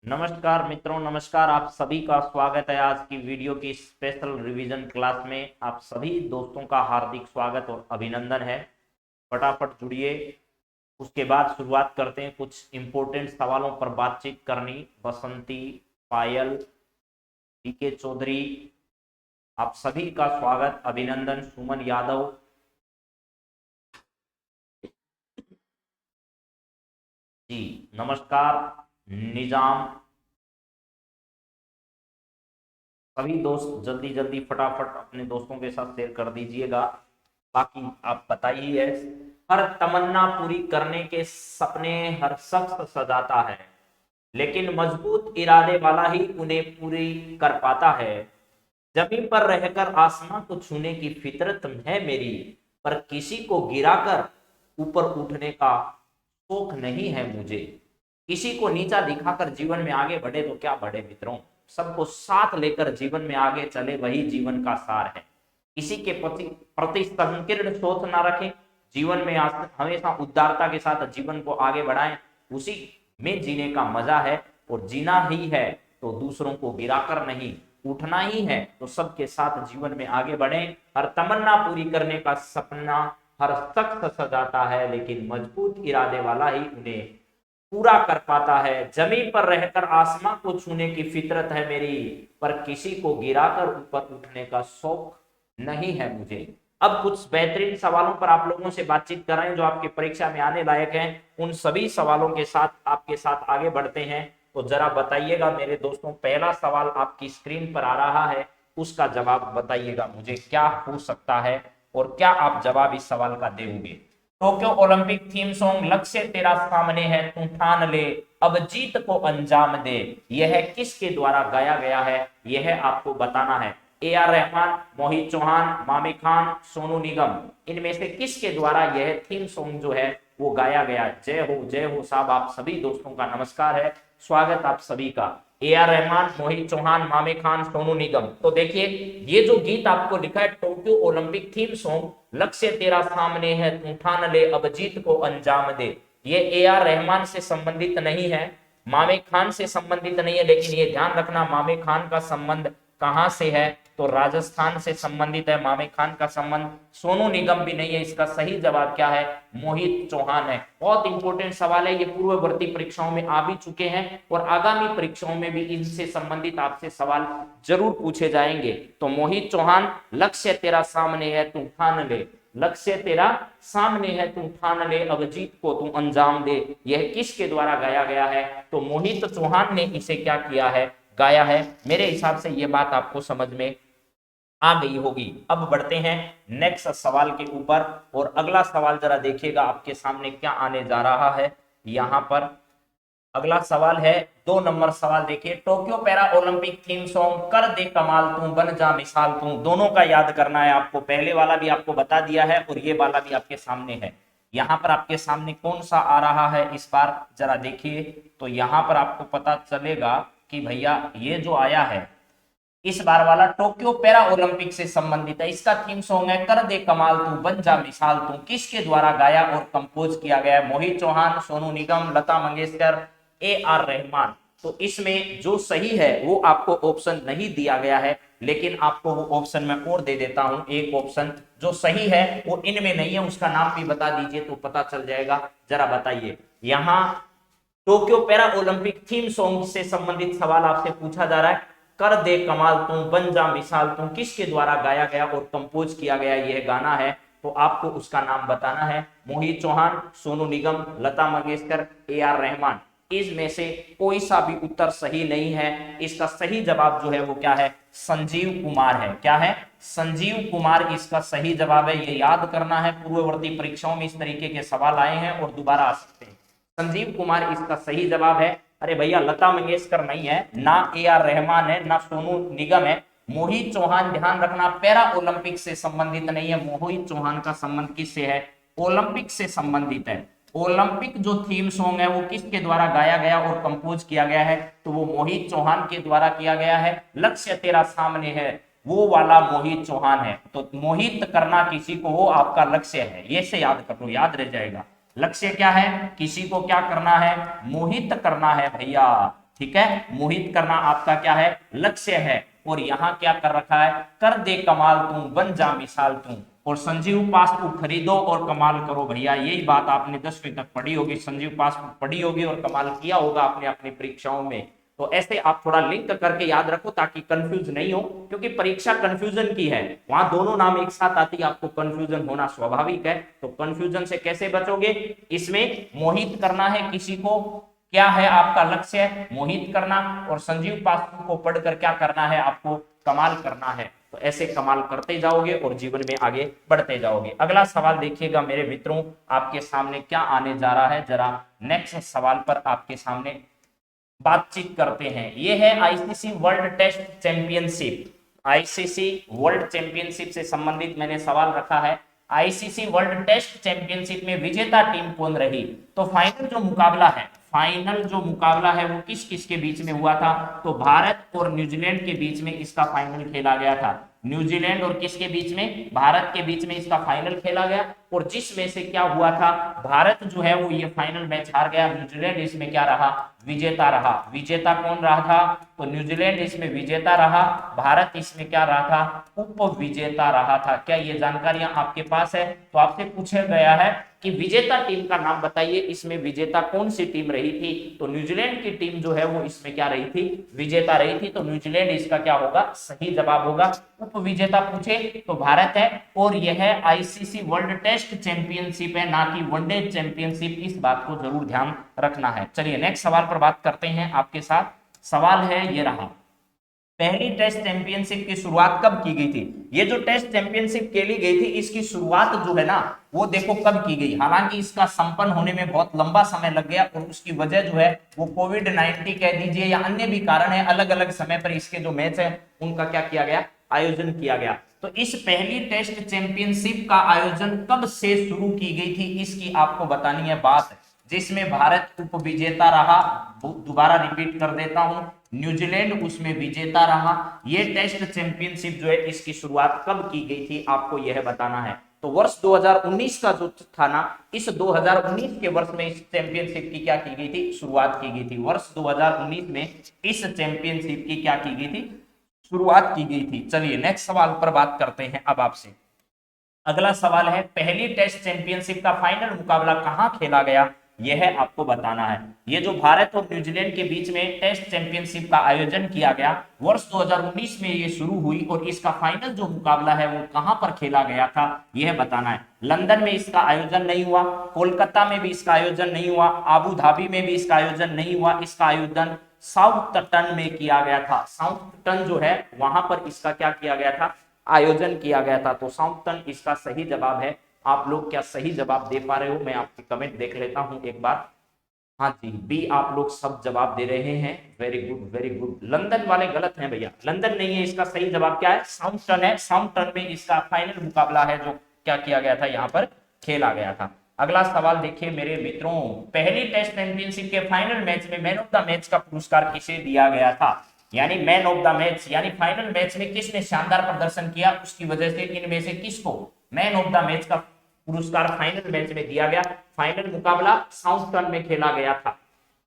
नमस्कार मित्रों, नमस्कार। आप सभी का स्वागत है आज की वीडियो की स्पेशल रिवीजन क्लास में। आप सभी दोस्तों का हार्दिक स्वागत और अभिनंदन है। फटाफट जुड़िए। उसके बाद शुरुआत करते हैं। कुछ इंपॉर्टेंट सवालों पर बातचीत करनी। बसंती, पायल, डीके चौधरी, आप सभी का स्वागत, अभिनंदन। सुमन यादव जी, नमस्कार। निजाम, सभी दोस्त जल्दी जल्दी फटाफट अपने दोस्तों के साथ शेयर कर दीजिएगा। बाकी आप बताइए। हर तमन्ना पूरी करने के सपने हर शख्स सजाता है, लेकिन मजबूत इरादे वाला ही उन्हें पूरी कर पाता है। जमीन पर रहकर आसमां को छूने की फितरत है मेरी, पर किसी को गिराकर ऊपर उठने का शौक नहीं है मुझे। किसी को नीचा दिखाकर जीवन में आगे बढ़े तो क्या बढ़े मित्रों, सबको साथ लेकर जीवन में आगे चले, वही जीवन का सार है। किसी के प्रति प्रति संकीर्ण सोच ना रखें। जीवन में हमेशा उदारता के साथ जीवन को आगे बढ़ाएं। उसी में जीने का मजा है। और जीना ही है तो दूसरों को गिराकर नहीं, उठना ही है तो सबके साथ जीवन में आगे बढ़ें। हर तमन्ना पूरी करने का सपना हर शख्स सजाता है, लेकिन मजबूत इरादे वाला ही उन्हें पूरा कर पाता है। जमीन पर रहकर आसमां को छूने की फितरत है मेरी, पर किसी को गिराकर ऊपर उठने का शौक नहीं है मुझे। अब कुछ बेहतरीन सवालों पर आप लोगों से बातचीत कर रहे हैं जो आपकी परीक्षा में आने लायक हैं। उन सभी सवालों के साथ आपके साथ आगे बढ़ते हैं। तो जरा बताइएगा मेरे दोस्तों, पहला सवाल आपकी स्क्रीन पर आ रहा है, उसका जवाब बताइएगा मुझे क्या हो सकता है और क्या आप जवाब इस सवाल का देंगे। टोक्यो ओलंपिक थीम सॉन्ग लक्ष्य तेरा सामने है तू ठान ले, अब जीत को अंजाम दे, यह किसके द्वारा गाया गया है, यह आपको बताना है। ए आर रहमान, मोहित चौहान, मामी खान, सोनू निगम, इनमें से किसके द्वारा यह थीम सॉन्ग जो है वो गाया गया। जय हो साहब। आप सभी दोस्तों का नमस्कार है, स्वागत आप सभी का। ए आर रहमान, मोहित चौहान, मामी खान, सोनू निगम। तो देखिए, ये जो गीत आपको लिखा है टोक्यो ओलंपिक थीम सॉन्ग लक्ष्य तेरा सामने है तू ठान ले, अब जीत को अंजाम दे, ये ए आर रहमान से संबंधित नहीं है, मामे खान से संबंधित नहीं है। लेकिन ये ध्यान रखना, मामे खान का संबंध कहां से है, तो राजस्थान से संबंधित है मामे खान का संबंध। सोनू निगम भी नहीं है। इसका सही जवाब क्या है, मोहित चौहान है। बहुत इंपॉर्टेंट सवाल है, ये पूर्ववर्ती परीक्षाओं में आ भी चुके हैं और आगामी परीक्षाओं में भी इनसे संबंधित आपसे सवाल जरूर पूछे जाएंगे। तो मोहित चौहान, लक्ष्य तेरा सामने है तू ठान ले, लक्ष्य तेरा सामने है तू ठान ले, अब जीत को तू अंजाम दे, यह किसके द्वारा गाया गया है, तो मोहित चौहान ने इसे क्या किया है, गाया है। मेरे हिसाब से यह बात आपको समझ में आ गई होगी। अब बढ़ते हैं नेक्स्ट सवाल के ऊपर और अगला सवाल जरा देखिएगा आपके सामने क्या आने जा रहा है। यहां पर अगला सवाल है 2 नंबर सवाल। देखिए, Tokyo para Olympic theme song कर दे कमाल तू बन जा मिसाल तू, दोनों का याद करना है आपको। पहले वाला भी आपको बता दिया है और ये वाला भी आपके सामने है। यहाँ पर आपके सामने कौन सा आ रहा है इस बार जरा देखिए, तो यहाँ पर आपको पता चलेगा कि भैया ये जो आया है इस बार वाला टोक्यो पैरा ओलंपिक से संबंधित है। इसका थीम सॉन्ग है कर दे कमाल तू बन जा मिसाल तू, किसके द्वारा गाया और कंपोज किया गया है, मोहित चौहान, सोनू निगम, लता मंगेशकर, ए आर रहमान। तो इसमें जो सही है वो आपको ऑप्शन नहीं दिया गया है, लेकिन आपको वो ऑप्शन मैं और दे देता हूं। एक ऑप्शन जो सही है वो इनमें नहीं है, उसका नाम भी बता दीजिए तो पता चल जाएगा। जरा बताइए, यहाँ Tokyo para Olympic theme song से संबंधित सवाल आपसे पूछा जा रहा है। कर दे कमाल तू बन जा मिसाल तू किसके द्वारा गाया गया और कंपोज किया गया यह गाना है, तो आपको उसका नाम बताना है। Mohit Chauhan, Sonu Nigam, Lata Mangeshkar, A R Rahman. इसमें से कोई सा भी उत्तर सही नहीं है। इसका सही जवाब जो है वो क्या है, संजीव कुमार है। क्या है, संजीव कुमार इसका सही जवाब है। ये याद करना है, पूर्ववर्ती परीक्षाओं में इस तरीके के सवाल आए हैं और दोबारा आ सकते हैं। संजीव कुमार इसका सही जवाब है। अरे भैया, लता मंगेशकर नहीं है, ना ए आर रहमान है, ना सोनू निगम है। मोहित चौहान, ध्यान रखना, पैरा ओलंपिक से संबंधित नहीं है। मोहित चौहान का संबंध किससे है, ओलंपिक से संबंधित है। ओलंपिक जो थीम सॉन्ग है वो किसके द्वारा गाया गया और कंपोज किया गया है, तो वो मोहित चौहान के द्वारा किया गया है। लक्ष्य तेरा सामने है वो वाला मोहित चौहान है। तो मोहित करना किसी को वो आपका लक्ष्य है, ये से याद कर लो, याद रह जाएगा। लक्ष्य क्या है, किसी को क्या करना है, मोहित करना है भैया। ठीक है, मोहित करना आपका क्या है, लक्ष्य है। और यहाँ क्या कर रखा है, कर दे कमाल तू बन जा मिसाल तू, और संजीव पासबुक खरीदो और कमाल करो भैया। यही बात आपने 10वीं तक पढ़ी होगी, संजीव पासबुक पढ़ी होगी और कमाल किया होगा आपने अपनी परीक्षाओं में। तो ऐसे आप थोड़ा लिंक करके याद रखो ताकि कंफ्यूज नहीं हो, क्योंकि परीक्षा कंफ्यूजन की है, वहां दोनों नाम एक साथ आती, आपको कंफ्यूजन होना स्वाभाविक है। तो कंफ्यूजन से कैसे बचोगे, इसमें मोहित करना है किसी को, क्या है आपका लक्ष्य, मोहित करना, और संजीव पासवान को पढ़कर क्या करना है, आपको कमाल करना है। तो ऐसे कमाल करते जाओगे और जीवन में आगे बढ़ते जाओगे। अगला सवाल देखिएगा मेरे मित्रों, आपके सामने क्या आने जा रहा है, जरा नेक्स्ट सवाल पर आपके सामने बातचीत करते हैं। ये है ICC world test championship. ICC world championship से संबंधित मैंने सवाल रखा है, आईसीसी वर्ल्ड टेस्ट चैंपियनशिप में विजेता टीम कौन रही। तो फाइनल जो मुकाबला है, फाइनल जो मुकाबला है वो किस किस के बीच में हुआ था, तो भारत और न्यूजीलैंड के बीच में इसका फाइनल खेला गया था। न्यूजीलैंड और किसके बीच में, भारत के बीच में इसका फाइनल खेला गया। और जिसमें से क्या हुआ था, भारत जो है वो ये फाइनल मैच हार गया, न्यूजीलैंड इसमें क्या रहा, विजेता रहा। विजेता कौन रहा था, तो न्यूजीलैंड इसमें विजेता रहा, भारत इसमें क्या रहा था, उप विजेता रहा था। क्या ये जानकारियां आपके पास है, तो आपसे पूछा गया है कि विजेता टीम का नाम बताइए, इसमें विजेता कौन सी टीम रही थी, तो न्यूजीलैंड की टीम जो है वो इसमें क्या रही थी, विजेता रही थी। तो न्यूजीलैंड इसका क्या होगा, सही जवाब होगा। उप विजेता पूछे तो भारत है, और यह है आईसीसी वर्ल्ड टेस्ट चैंपियनशिप है, ना कि वनडे चैंपियनशिप, इस बात को जरूर ध्यान रखना है। चलिए नेक्स्ट सवाल पर बात करते हैं आपके साथ। सवाल है ये रहा, पहली टेस्ट चैंपियनशिप की शुरुआत कब की गई थी। ये जो टेस्ट चैंपियनशिप खेली गई थी, इसकी शुरुआत जो है ना वो देखो कब की गई। हालांकि इसका संपन्न होने में बहुत लंबा समय लग गया, और उसकी वजह जो है वो कोविड-19 कह दीजिए या अन्य भी कारण है, अलग अलग समय पर इसके जो मैच है उनका क्या किया गया, आयोजन किया गया। तो इस पहली टेस्ट चैंपियनशिप का आयोजन कब से शुरू की गई थी, इसकी आपको बतानी है बात, जिसमें भारत उप विजेता रहा। दोबारा रिपीट कर देता हूं, न्यूजीलैंड उसमें विजेता रहा। ये टेस्ट चैंपियनशिप जो है इसकी शुरुआत कब की गई थी, आपको यह बताना है। तो वर्ष 2019 का जो था ना, इस 2019 के वर्ष में इस चैंपियनशिप की क्या की गई थी, शुरुआत की गई थी। वर्ष 2019 में इस चैंपियनशिप की क्या की गई थी, शुरुआत की गई थी। चलिए नेक्स्ट सवाल पर बात करते हैं अब आपसे। अगला सवाल है, पहली टेस्ट चैंपियनशिप का फाइनल मुकाबला कहां खेला गया, यह आपको बताना है। ये जो भारत और न्यूजीलैंड के बीच में टेस्ट चैंपियनशिप का आयोजन किया गया, वर्ष 2019 में ये शुरू हुई, और इसका फाइनल जो मुकाबला है वो कहां पर खेला गया था, यह बताना है। लंदन में इसका आयोजन नहीं हुआ, कोलकाता में भी इसका आयोजन नहीं हुआ, आबू धाबी में भी इसका आयोजन नहीं हुआ, इसका आयोजन साउथम्पटन में किया गया था। साउथम्पटन जो है वहां पर इसका क्या किया गया था, आयोजन किया गया था। तो साउथम्पटन इसका सही जवाब है। आप लोग क्या सही जवाब दे पा रहे हो, मैं आपके कमेंट देख लेता हूं एक बार। हाँ जी, बी आप लोग सब जवाब दे रहे हैं, very good very good. London वाले गलत हैं भैया, लंदन नहीं है, इसका सही जवाब क्या है, साउथम्पटन है। साउथम्पटन में इसका फाइनल मुकाबला है जो क्या किया गया था, यहाँ पर खेला गया था। अगला सवाल देखिए मेरे मित्रों, पहली टेस्ट चैंपियनशिप के फाइनल मैच में मैन ऑफ द मैच का पुरस्कार किसे दिया गया था, यानी मैन ऑफ द मैच, यानी फाइनल मैच में किसने शानदार प्रदर्शन किया, उसकी वजह से इनमें से किसको मैन ऑफ द मैच का पुरस्कार फाइनल मैच में दिया गया। फाइनल मुकाबला साउथम्पटन में खेला गया था।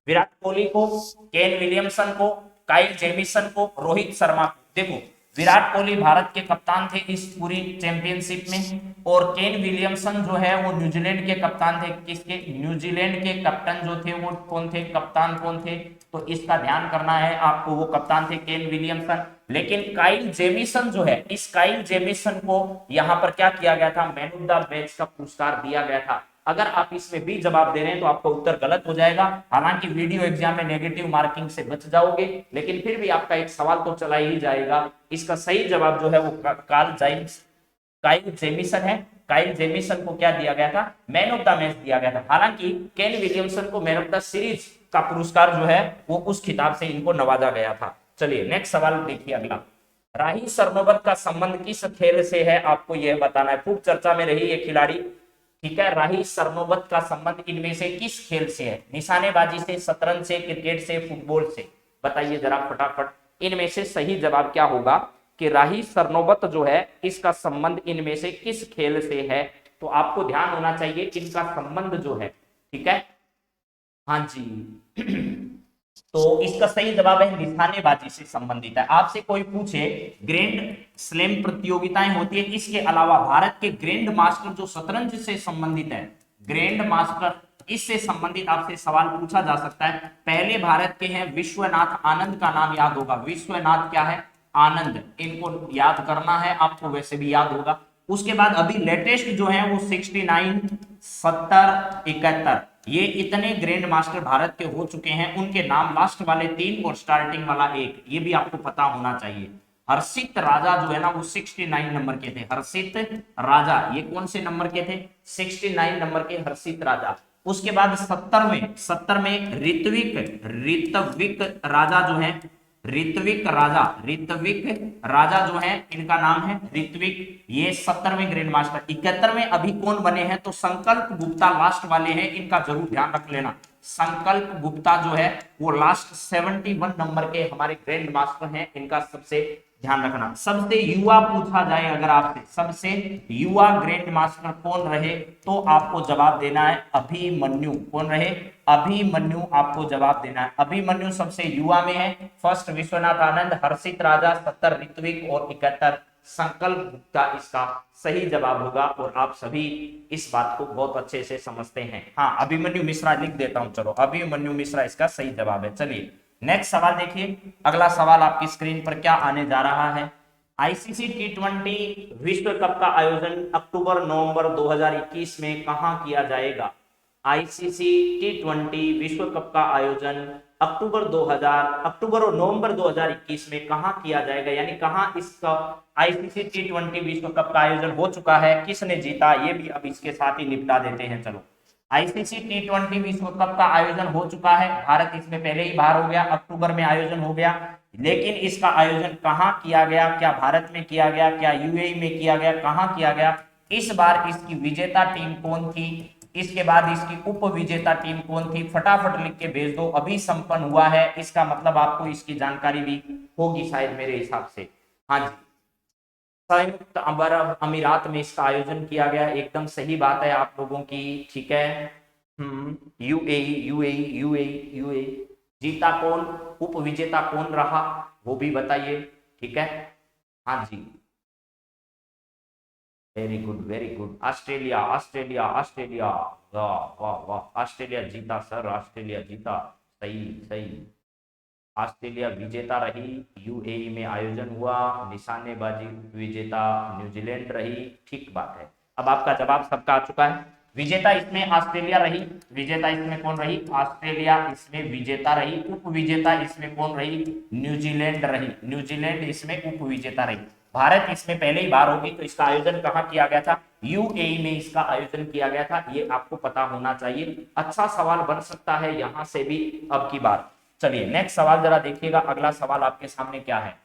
विराट कोहली को, केन विलियमसन को, काइल जेमिसन को, रोहित शर्मा को। देखो विराट कोहली भारत के कप्तान थे इस पूरी चैंपियनशिप में, और केन विलियमसन जो है वो न्यूजीलैंड के कप्तान थे। किसके, न्यूजीलैंड के कप्तान जो थे वो कौन थे, कप्तान कौन थे, तो इसका ध्यान करना है आपको, वो कप्तान थे केन विलियमसन। लेकिन काइल जेमिसन जो है, इस काइल जेमिसन को यहाँ पर क्या किया गया था, मैन ऑफ द मैच का पुरस्कार दिया गया था। अगर आप इसमें भी जवाब दे रहे हैं तो आपका उत्तर गलत हो जाएगा। हालांकि वीडियो एग्जाम में नेगेटिव मार्किंग से बच जाओगे, लेकिन फिर भी आपका एक सवाल तो चला ही जाएगा। इसका सही जवाब जो है वो काइल जेमिसन है। काइल जेमिसन को क्या दिया गया था, मैन ऑफ द मैच दिया गया था। हालांकि केन विलियमसन को मैन ऑफ द सीरीज का पुरस्कार जो है वो उस खिताब से इनको नवाजा गया था। चलिए नेक्स्ट सवाल देखिए अगला, राही सरनोबत का संबंध किस खेल से है, आपको यह बताना है। खूब चर्चा में रही ये खिलाड़ी, ठीक है। राही सरनोबत का संबंध इनमें से किस खेल से है, निशानेबाजी से, शतरंज से, क्रिकेट से, फुटबॉल से, बताइए जरा फटाफट। इनमें से सही जवाब क्या होगा कि राही सरनोबत जो है इसका संबंध इनमें से किस खेल से है। तो आपको ध्यान होना चाहिए इनका संबंध जो है, ठीक है, हाँ जी। तो इसका सही जवाब है निशानेबाजी से संबंधित है। आपसे कोई पूछे ग्रैंड स्लैम प्रतियोगिताएं होती है, इसके अलावा भारत के ग्रैंड मास्टर जो शतरंज से संबंधित है, ग्रैंड मास्टर इससे संबंधित आपसे सवाल पूछा जा सकता है। पहले भारत के हैं विश्वनाथ आनंद, का नाम याद होगा, विश्वनाथ क्या है, आनंद, इनको याद करना है आपको, वैसे भी याद होगा। उसके बाद अभी लेटेस्ट जो है वो 69, 70, 71, ये इतने ग्रैंड मास्टर भारत के हो चुके हैं। उनके नाम लास्ट वाले 3 और स्टार्टिंग वाला 1, ये भी आपको पता होना चाहिए। हर्षित राजा जो है ना वो 69 नंबर के थे, हर्षित राजा, ये कौन से नंबर के थे, 69 नंबर के हर्षित राजा। उसके बाद 70 में ऋत्विक राजा जो है, ऋत्विक राजा जो है, इनका नाम है ऋत्विक, ये 70वें ग्रैंड मास्टर। 71 में अभी कौन बने हैं, तो संकल्प गुप्ता लास्ट वाले हैं, इनका जरूर ध्यान रख लेना। संकल्प गुप्ता जो है वो लास्ट 71 नंबर के हमारे ग्रैंड मास्टर हैं, इनका सबसे ध्यान रखना। सबसे युवा पूछा जाए अगर आपसे, सबसे युवा ग्रैंड मास्टर कौन रहे, तो आपको जवाब देना है अभिमन्यु। कौन रहे, अभिमन्यु, आपको जवाब देना है अभिमन्यु सबसे युवा में है। फर्स्ट विश्वनाथ आनंद, हर्षित राजा, 70 ऋत्विक और 71 संकल्प गुप्ता इसका सही जवाब होगा। और आप सभी इस बात को बहुत अच्छे से समझते हैं। हाँ, अभिमन्यु मिश्रा लिख देता हूं, चलो अभिमन्यु मिश्रा इसका सही जवाब है। चलिए नेक्स्ट सवाल देखिए। अगला सवाल आपकी स्क्रीन पर क्या आने जा रहा है, आईसीसी T20 विश्व कप का आयोजन अक्टूबर-नवंबर 2021 में कहां किया जाएगा। आईसीसी T20 विश्व कप का आयोजन अक्टूबर और नवंबर 2021 में कहां किया जाएगा, यानी कहां इसका आईसीसी T20 विश्व कप का आयोजन हो चुका है, किसने जीता, ये भी अब इसके साथ ही निपटा देते हैं। चलो, आईसीसी T20 विश्व कप का आयोजन हो चुका है, भारत इसमें पहले ही बाहर हो गया, अक्टूबर में आयोजन हो गया, लेकिन इसका आयोजन कहां किया गया, क्या भारत में किया गया, क्या यूएई में किया गया, कहां किया गया, इस बार इसकी विजेता टीम कौन थी, इसके बाद इसकी उप विजेता टीम कौन थी, फटाफट लिख के भेज दो। अभी संपन्न हुआ है, इसका मतलब आपको इसकी जानकारी भी होगी शायद मेरे हिसाब से। हाँ जी, संयुक्त अरब अमीरात में इसका आयोजन किया गया, एकदम सही बात है आप लोगों की, ठीक है। यूएई जीता कौन, उप विजेता कौन रहा, वो भी बताइए, ठीक है। हाँ जी, वेरी गुड, ऑस्ट्रेलिया, वाह वाह वाह, ऑस्ट्रेलिया जीता सर, ऑस्ट्रेलिया जीता, सही, ऑस्ट्रेलिया विजेता रही, यूएई में आयोजन हुआ, निशानेबाजी विजेता न्यूजीलैंड रही, ठीक बात है। अब आपका जवाब सबका आ चुका है, विजेता इसमें ऑस्ट्रेलिया रही, विजेता इसमें कौन रही, ऑस्ट्रेलिया इसमें विजेता रही, उप विजेता इसमें कौन रही, न्यूजीलैंड रही, न्यूजीलैंड इसमें उप विजेता रही। भारत इसमें पहले ही बाहर होगी, तो इसका आयोजन कहाँ किया गया था, यूएई में इसका आयोजन किया गया था, ये आपको पता होना चाहिए। अच्छा सवाल बन सकता है यहां से भी अब की बार। चलिए नेक्स्ट सवाल जरा देखिएगा, अगला सवाल आपके सामने क्या है,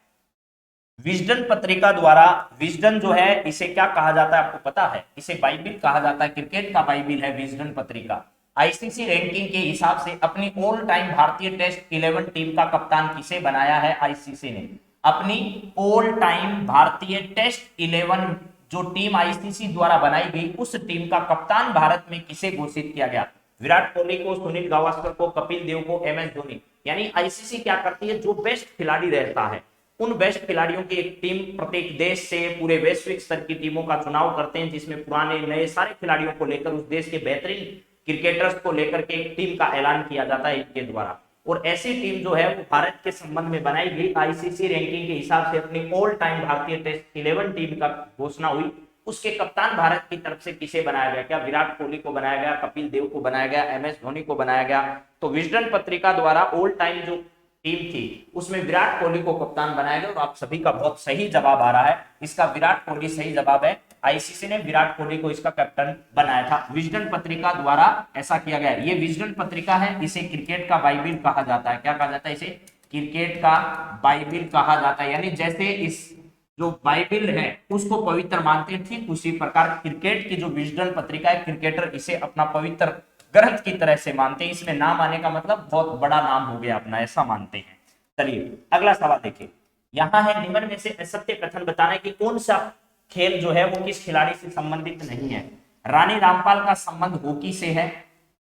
विजडन पत्रिका द्वारा, विजडन जो है इसे क्या कहा जाता है आपको पता है, इसे बाइबिल कहा जाता है, क्रिकेट का बाइबिल है विजडन पत्रिका। आईसीसी रैंकिंग के हिसाब से अपनी ऑल टाइम भारतीय टेस्ट 11 टीम का कप्तान किसे बनाया है, आईसीसी ने अपनी ऑल टाइम भारतीय टेस्ट 11 जो टीम आईसीसी द्वारा बनाई गई, उस टीम का कप्तान भारत में किसे घोषित किया गया, विराट कोहली को, सुनील गावस्कर को, कपिल देव को, एमएस धोनी। यानी आईसीसी क्या करती है, जो बेस्ट खिलाड़ी रहता है उन बेस्ट खिलाड़ियों की एक टीम प्रत्येक देश से पूरे वैश्विक स्तर की टीमों का चुनाव करते हैं, जिसमें पुराने नए सारे खिलाड़ियों को लेकर उस देश के बेहतरीन क्रिकेटर्स को लेकर के एक टीम का ऐलान किया जाता है इनके द्वारा। और ऐसी टीम जो है वो भारत के संबंध में बनाई गई, आईसीसी रैंकिंग के हिसाब से अपनी ऑल टाइम भारतीय टेस्ट 11 टीम का घोषणा हुई, उसके कप्तान भारत की तरफ से किसे बनाया गया, क्या विराट कोहली को बनाया गया, कपिल देव को बनाया गया, एमएस धोनी को बनाया गया। तो विजडन पत्रिका द्वारा ऑल टाइम जो टीम थी उसमें विराट कोहली को कप्तान बनाया गया, और आप सभी का बहुत सही जवाब आ रहा है, इसका विराट कोहली सही जवाब है। आईसीसी ने विराट कोहली को इसका कैप्टन बनाया था, विजडन पत्रिका द्वारा ऐसा किया गया। ये विजडन पत्रिका है, इसे क्रिकेट का बाइबिल कहा जाता है, क्या कहा जाता है, इसे क्रिकेट का बाइबिल कहा जाता है। यानी जैसे इस जो बाइबिल है उसको पवित्र मानते हैं, ठीक उसी प्रकार क्रिकेट की जो विजडन पत्रिका है, क्रिकेटर इसे अपना पवित्र ग्रंथ की तरह से मानते हैं। इसमें नाम आने का मतलब बहुत बड़ा नाम हो गया अपना, ऐसा मानते हैं। चलिए अगला सवाल देखिए, यहाँ है निम्न में से असत्य कथन बताना है कि कौन सा खेल जो है वो किस खिलाड़ी से संबंधित नहीं है। रानी रामपाल का संबंध हॉकी से है,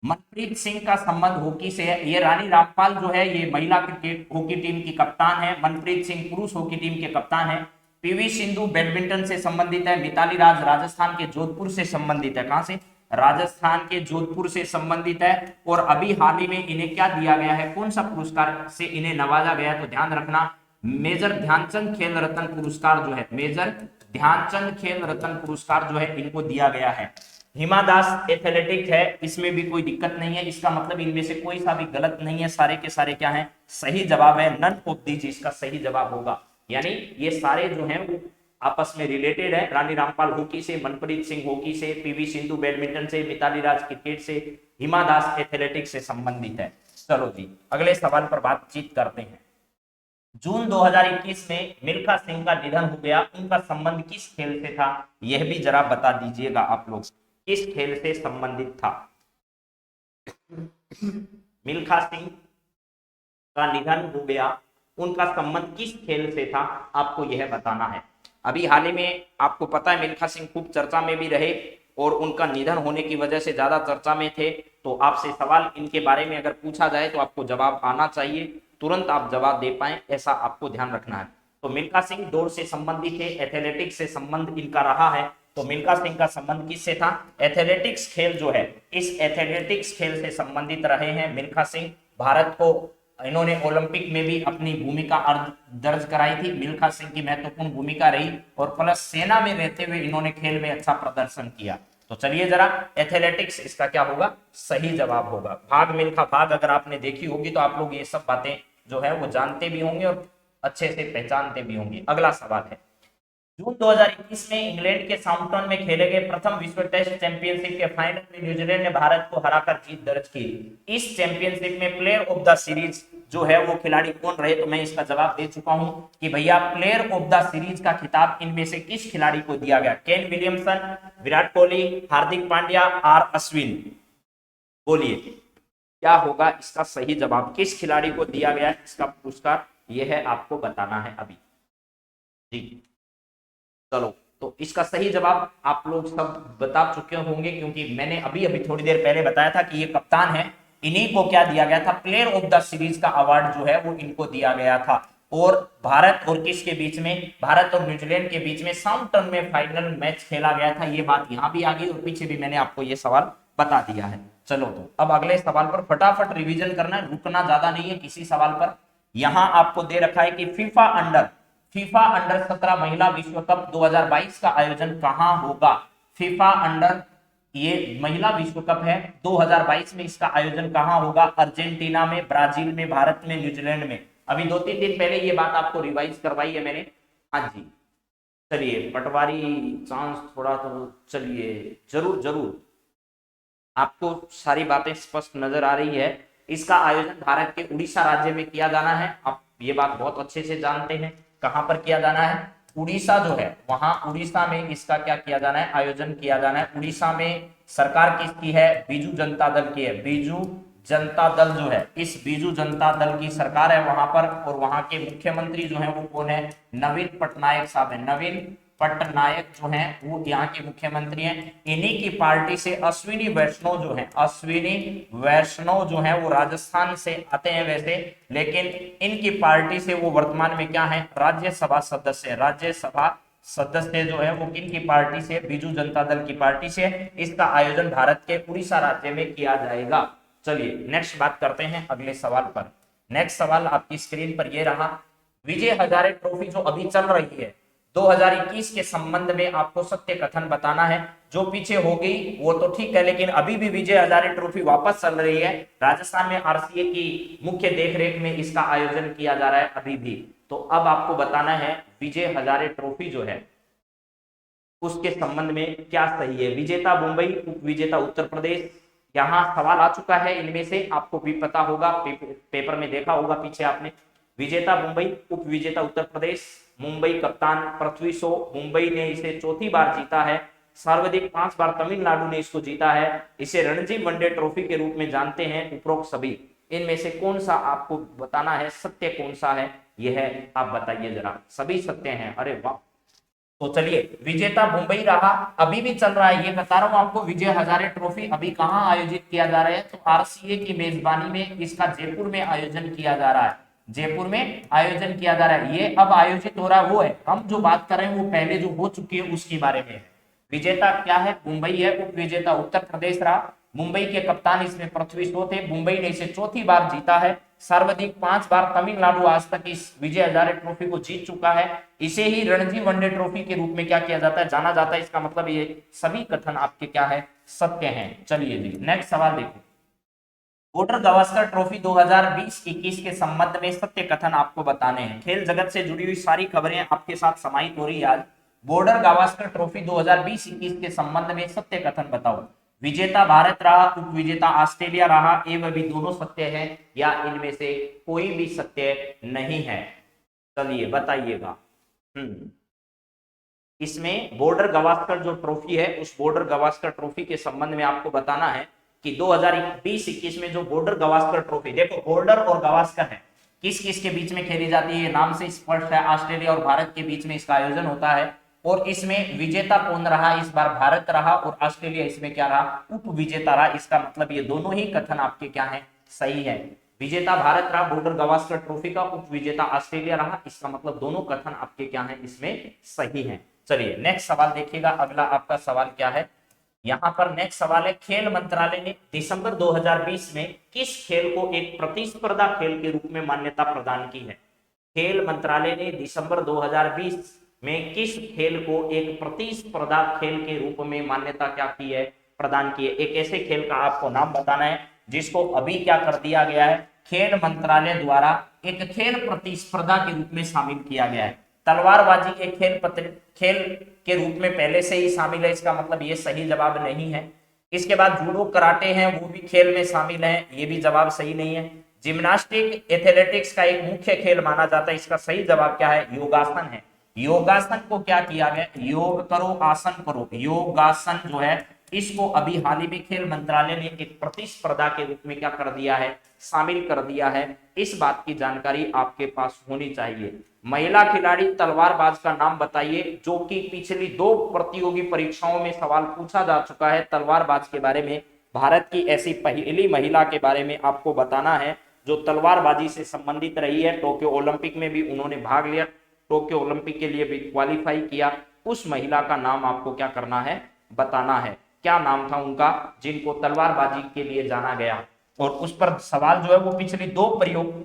मनप्रीत सिंह का संबंध हॉकी से है। ये रानी रामपाल जो है ये महिला क्रिकेट हॉकी टीम की कप्तान है, मनप्रीत सिंह पुरुष हॉकी टीम के कप्तान है। पीवी सिंधु बैडमिंटन से संबंधित है। मिताली राज राजस्थान के जोधपुर से संबंधित है। कहां से? राजस्थान के जोधपुर से संबंधित है। और अभी हाल ही में इन्हें क्या दिया गया है, कौन सा पुरस्कार से इन्हें नवाजा गया है? तो ध्यान रखना, मेजर ध्यानचंद खेल रत्न पुरस्कार जो है, मेजर ध्यानचंद खेल रत्न पुरस्कार जो है इनको दिया गया है। हिमा दास एथलेटिक है, इसमें भी कोई दिक्कत नहीं है। इसका मतलब इनमें से कोई सा भी गलत नहीं है, सारे के सारे क्या हैं, सही जवाब है। नन ऑफ दीज इसका सही जवाब होगा। यानी ये सारे जो हैं वो आपस में रिलेटेड है। रानी रामपाल हॉकी से, मनप्रीत सिंह हॉकी से, पीवी सिंधु बैडमिंटन से, मिताली राज क्रिकेट से, हिमा दास एथलेटिक्स से संबंधित है। चलो जी अगले सवाल पर बातचीत करते हैं। जून 2021 में मिल्खा सिंह का निधन हो गया, उनका संबंध किस खेल से था? यह भी जरा बता दीजिएगा आप लोग, किस खेल से संबंधित था? मिल्खा सिंह का निधन हो गया, उनका संबंध किस खेल से था? आपको यह बताना है। अभी हाल ही में आपको पता है मिल्खा सिंह खूब चर्चा में भी रहे और उनका निधन होने की वजह से ज्यादा चर्चा में थे। तो आपसे सवाल इनके बारे में अगर पूछा जाए तो आपको जवाब आना चाहिए, तुरंत आप जवाब दे पाए, ऐसा आपको ध्यान रखना है। तो मिल्खा सिंह दौड़ से संबंधित है, एथलेटिक्स से संबंध इनका रहा है। तो मिल्खा सिंह का संबंध किससे था? एथलेटिक्स खेल जो है, इस एथलेटिक्स खेल से संबंधित रहे हैं मिल्खा सिंह। भारत को इन्होंने ओलंपिक में भी अपनी भूमिका दर्ज कराई थी। मिल्खा सिंह की महत्वपूर्ण भूमिका रही और प्लस सेना में रहते हुए इन्होंने खेल में अच्छा प्रदर्शन किया। तो चलिए जरा एथलेटिक्स इसका क्या होगा, सही जवाब होगा। भाग मिल्खा भाग अगर आपने देखी होगी तो आप लोग ये सब बातें जो है वो जानते भी होंगे और अच्छे से पहचानते भी होंगे। अगला सवाल है, जून 2021 में इंग्लैंड के साउथम्पटन में खेले गए प्रथम विश्व टेस्ट चैंपियनशिप के फाइनल में न्यूजीलैंड ने भारत को हराकर जीत दर्ज की। इस चैंपियनशिप में प्लेयर ऑफ द सीरीज जो है वो खिलाड़ी कौन रहे? तो मैं इसका जवाब दे चुका हूं कि भैया प्लेयर ऑफ द सीरीज का खिताब इनमें से किस खिलाड़ी को दिया गया? Kane Williamson, Virat Kohli, Hardik Pandya, R Ashwin. बोलिए क्या होगा इसका सही जवाब? किस खिलाड़ी को दिया गया इसका पुरस्कार? यह है आपको बताना है अभी जी। चलो तो इसका सही जवाब आप लोग सब बता चुके होंगे क्योंकि मैंने अभी अभी थोड़ी देर पहले बताया था कि ये कप्तान है, इन्हीं को क्या दिया गया था? प्लेयर ऑफ द सीरीज का अवार्ड जो है वो इनको दिया गया था। और भारत और किसके बीच में? भारत और न्यूजीलैंड के बीच में साउथम्पटन में फाइनल मैच खेला गया था। ये बात यहाँ भी आ गई और पीछे भी मैंने आपको ये सवाल बता दिया है। चलो तो अब अगले सवाल पर फटाफट रिविजन करना है, रुकना ज्यादा नहीं है किसी सवाल पर। यहां आपको दे रखा है कि फीफा अंडर 17 महिला विश्व कप 2022 का आयोजन कहां होगा? फीफा अंडर ये महिला विश्व कप है 2022 में, इसका आयोजन कहां होगा? अर्जेंटीना में, ब्राजील में, भारत में, न्यूजीलैंड में। अभी 2-3 दिन पहले ये बात आपको रिवाइज करवाई है मैंने। हाँ जी चलिए पटवारी चांस थोड़ा तो चलिए जरूर जरूर आपको सारी बातें स्पष्ट नजर आ रही है। इसका आयोजन भारत के उड़ीसा राज्य में किया जाना है। आप ये बात बहुत अच्छे से जानते हैं। कहां पर किया जाना है? उड़ीसा जो है वहां उड़ीसा में इसका क्या किया जाना है? आयोजन किया जाना है। उड़ीसा में सरकार किसकी है? बीजू जनता दल की है। बीजू जनता दल जो है, इस बीजू जनता दल की सरकार है वहां पर। और वहां के मुख्यमंत्री जो है वो कौन है? नवीन पटनायक साहब है। नवीन पटनायक जो हैं वो यहाँ के मुख्यमंत्री हैं। इन्हीं की पार्टी से अश्विनी वैष्णव जो हैं, अश्विनी वैष्णव जो हैं वो राजस्थान से आते हैं वैसे, लेकिन इनकी पार्टी से वो वर्तमान में क्या है? राज्यसभा सदस्य। राज्यसभा सदस्य जो है वो किन की पार्टी से? बीजू जनता दल की पार्टी से। इसका आयोजन भारत के उड़ीसा राज्य में किया जाएगा। चलिए नेक्स्ट बात करते हैं अगले सवाल पर। नेक्स्ट सवाल आपकी स्क्रीन पर ये रहा, विजय हजारे ट्रॉफी जो अभी चल रही है 2021 के संबंध में आपको सत्य कथन बताना है। जो पीछे हो गई वो तो ठीक है, लेकिन अभी भी विजय हजारे ट्रॉफी वापस चल रही है। राजस्थान में आरसीए की मुख्य देखरेख में इसका आयोजन किया जा रहा है अभी भी। तो अब आपको बताना है विजय हजारे ट्रॉफी जो है उसके संबंध में क्या सही है। विजेता मुंबई, उप विजेता उत्तर प्रदेश। यहाँ सवाल आ चुका है इनमें से, आपको भी पता होगा, पेपर में देखा होगा पीछे आपने। विजेता मुंबई, उप विजेता उत्तर प्रदेश। मुंबई कप्तान पृथ्वी शॉ, मुंबई ने इसे चौथी बार जीता है। सर्वाधिक 5 बार तमिलनाडु ने इसको जीता है। इसे रणजी वनडे ट्रॉफी के रूप में जानते हैं। उपरोक्त सभी इनमें से कौन सा आपको बताना है, सत्य कौन सा है? यह है, आप बताइए जरा। सभी सत्य हैं। अरे वाह तो चलिए, विजेता मुंबई रहा, अभी भी चल रहा है, ये बता रहा हूं आपको, विजय हजारे ट्रॉफी अभी कहां आयोजित किया जा रहा है, तो आरसीए की मेजबानी में इसका जयपुर में आयोजन किया जा रहा है, जयपुर में आयोजन किया जा रहा है। ये अब आयोजित हो रहा है वो है, हम जो बात कर रहे हैं वो पहले जो हो चुकी है उसके बारे में है। विजेता क्या है, मुंबई है, उप विजेता उत्तर प्रदेश रहा, मुंबई के कप्तान इसमें पृथ्वी शॉ थे, मुंबई ने इसे चौथी बार जीता है, सर्वाधिक 5 बार तमिलनाडु आज तक इस विजय हजारे ट्रॉफी को जीत चुका है। इसे ही रणजी वनडे ट्रॉफी के रूप में क्या किया जाता है, जाना जाता है। इसका मतलब ये सभी कथन आपके क्या है, सत्य हैं। चलिए जी, नेक्स्ट सवाल देखो, बॉर्डर गावस्कर ट्रॉफी 2020-21 के संबंध में सत्य कथन आपको बताने हैं। खेल जगत से जुड़ी हुई सारी खबरें आपके साथ समाहित हो रही है आज। बॉर्डर गावस्कर ट्रॉफी 2020-21 के संबंध में सत्य कथन बताओ। विजेता भारत रहा, उप विजेता ऑस्ट्रेलिया रहा, ये वह भी दोनों सत्य है या इनमें से कोई भी सत्य नहीं है? चलिए बताइएगा। इसमें बॉर्डर गावस्कर जो ट्रॉफी है, उस बॉर्डर गावस्कर ट्रॉफी के संबंध में आपको बताना है कि 2020-21 में जो बॉर्डर गावस्कर ट्रॉफी, देखो बॉर्डर और गावस्कर है, किस किस के बीच में खेली जाती है, नाम से स्पष्ट है, ऑस्ट्रेलिया और भारत के बीच में इसका आयोजन होता है। और इसमें विजेता कौन रहा, इस बार भारत रहा, और ऑस्ट्रेलिया इसमें क्या रहा, उप विजेता रहा। इसका मतलब ये दोनों ही कथन आपके क्या है, सही है। विजेता भारत रहा बॉर्डर गावस्कर ट्रॉफी का, उप विजेता ऑस्ट्रेलिया रहा, इसका मतलब दोनों कथन आपके क्या है, इसमें सही है। चलिए नेक्स्ट सवाल देखिएगा, अगला आपका सवाल क्या है, यहां पर नेक्स्ट सवाल है, खेल मंत्रालय ने दिसंबर 2020 में किस खेल को एक प्रतिस्पर्धा खेल के रूप में मान्यता प्रदान की है? खेल मंत्रालय ने दिसंबर 2020 में किस खेल को एक प्रतिस्पर्धा खेल के रूप में मान्यता क्या की है, प्रदान की है? एक ऐसे खेल का आपको नाम बताना है जिसको अभी क्या कर दिया गया है, खेल मंत्रालय द्वारा एक खेल प्रतिस्पर्धा के रूप में शामिल किया गया है। तलवारबाजी एक खेल के रूप में पहले से ही शामिल है, इसका मतलब ये सही जवाब नहीं है। इसके बाद जूडो कराटे हैं, वो भी खेल में शामिल है, ये भी जवाब सही नहीं है। जिम्नास्टिक एथलेटिक्स का एक मुख्य खेल माना जाता है, इसका सही जवाब क्या है, योगासन है। योगासन को क्या किया गया, योग करो आसन करो, योगासन जो है इसको अभी हाल ही में खेल मंत्रालय ने एक प्रतिस्पर्धा के रूप में क्या कर दिया है, शामिल कर दिया है। इस बात की जानकारी आपके पास होनी चाहिए। महिला खिलाड़ी तलवारबाज का नाम बताइए, जो कि पिछली 2 प्रतियोगी परीक्षाओं में सवाल पूछा जा चुका है तलवारबाज के बारे में। भारत की ऐसी पहली महिला के बारे में आपको बताना है जो तलवारबाजी से संबंधित रही है। टोक्यो ओलंपिक में भी उन्होंने भाग लिया, टोक्यो ओलंपिक के लिए भी क्वालिफाई किया। उस महिला का नाम आपको क्या करना है, बताना है। क्या नाम था उनका जिनको तलवारबाजी के लिए जाना गया, और उस पर सवाल जो है वो पिछली 2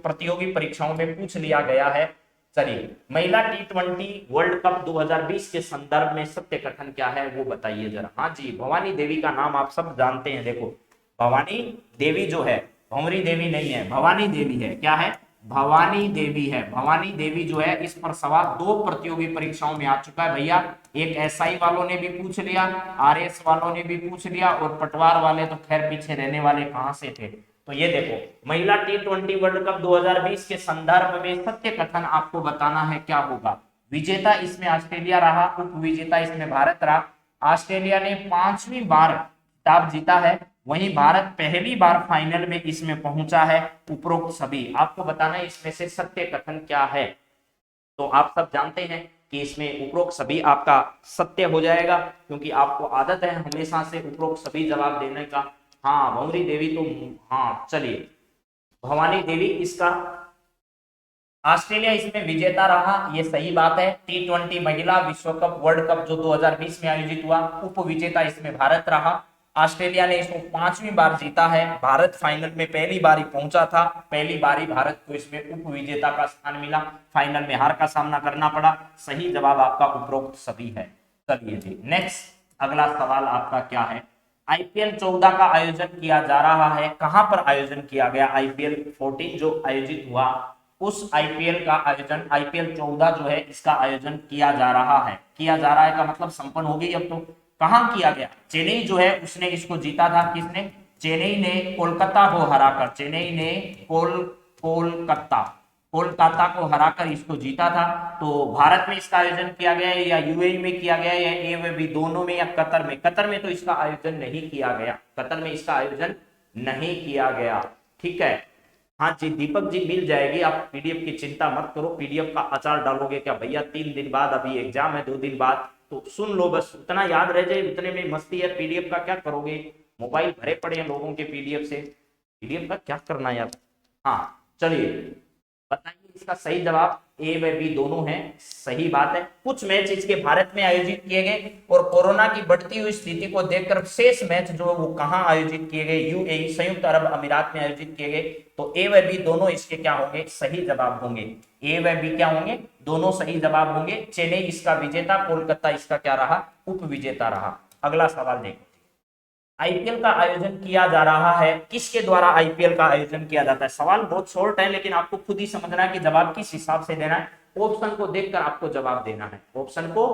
प्रतियोगी परीक्षाओं में पूछ लिया गया है। चलिए, महिला T20 वर्ल्ड कप 2020 के संदर्भ में सत्य कथन क्या है वो बताइए जरा। हाँ जी, भवानी देवी का नाम आप सब जानते हैं। देखो भवानी देवी जो है, भंवरी देवी नहीं है, भवानी देवी है। क्या है, भवानी देवी है। भवानी देवी जो है, इस पर सवाल 2 प्रतियोगी परीक्षाओं में आ चुका है भैया। एक एसआई वालों ने भी पूछ लिया, आरएस वालों ने भी पूछ लिया, और पटवार वाले तो खैर पीछे रहने वाले कहां से थे। तो ये देखो, महिला T20 वर्ल्ड कप 2020 के संदर्भ में सत्य कथन आपको बताना है क्या होगा। विजेता इसमें ऑस्ट्रेलिया रहा, उप विजेता इसमें भारत रहा। ऑस्ट्रेलिया ने 5वीं बार खिताब जीता है, वहीं भारत पहली बार फाइनल में इसमें पहुंचा है। उपरोक्त सभी आपको बताना है इसमें से सत्य कथन क्या है। तो आप सब जानते हैं कि इसमें उपरोक्त सभी आपका सत्य हो जाएगा, क्योंकि आपको आदत है हमेशा से उपरोक्त सभी जवाब देने का। हाँ, भंवरी देवी तो हाँ, चलिए भवानी देवी इसका, ऑस्ट्रेलिया इसमें विजेता रहा, ये सही बात है। T20 महिला विश्व कप वर्ल्ड कप जो 2020 में आयोजित हुआ, उप विजेता इसमें भारत रहा। ऑस्ट्रेलिया ने इसको 5वीं बार जीता है, भारत फाइनल में पहली बार ही पहुंचा था, पहली बार ही भारत को इसमें उप विजेता का स्थान मिला, फाइनल में हार का सामना करना पड़ा। सही जवाब आपका उपरोक्त सभी है। चलिए जी, नेक्स्ट अगला सवाल आपका क्या है, आईपीएल 14 का आयोजन किया जा रहा है, कहां पर आयोजन किया गया? आईपीएल 14 जो आयोजित हुआ, उस आईपीएल का आयोजन, आईपीएल 14 जो है इसका आयोजन किया जा रहा है। किया जा रहा है का मतलब संपन्न हो गई अब तो। कहां किया गया? चेन्नई जो है उसने इसको जीता था। किसने? चेन्नई ने कोलकाता को हराकर, चेन्नई ने कोलकाता को हराकर इसको जीता था। तो भारत में इसका आयोजन किया गया है या यूएई में किया गया है, या ए वे भी दोनों में, या कतर में? कतर में तो इसका आयोजन नहीं किया गया, कतर में इसका आयोजन नहीं किया गया। ठीक है, हाँ जी दीपक जी मिल जाएगी, आप पीडीएफ की चिंता मत करो। पीडीएफ का अचार डालोगे क्या भैया, 3 दिन बाद अभी एग्जाम है, 2 दिन बाद, तो सुन लो बस, उतना याद रह जाए उतने में मस्ती है। पीडीएफ का क्या करोगे, मोबाइल भरे पड़े हैं लोगों के पीडीएफ से, पीडीएफ का क्या करना यार। हाँ चलिए बताइए इसका सही जवाब, ए व बी दोनों हैं, सही बात है। कुछ मैच इसके भारत में आयोजित किए गए और कोरोना की बढ़ती हुई स्थिति को देखकर शेष मैच जो है वो कहां आयोजित किए गए, यूएई संयुक्त अरब अमीरात में आयोजित किए गए। तो ए व बी दोनों इसके क्या होंगे, सही जवाब होंगे। ए व बी क्या होंगे, दोनों सही जवाब होंगे। चेन्नई इसका विजेता, कोलकाता इसका क्या रहा, उप विजेता रहा। अगला सवाल देखो, आईपीएल का आयोजन किया जा रहा है, किसके द्वारा आईपीएल का आयोजन किया जाता है। सवाल बहुत शॉर्ट है लेकिन आपको खुद ही समझना है कि जवाब किस हिसाब से देना है। ऑप्शन को देखकर आपको जवाब देना है, ऑप्शन को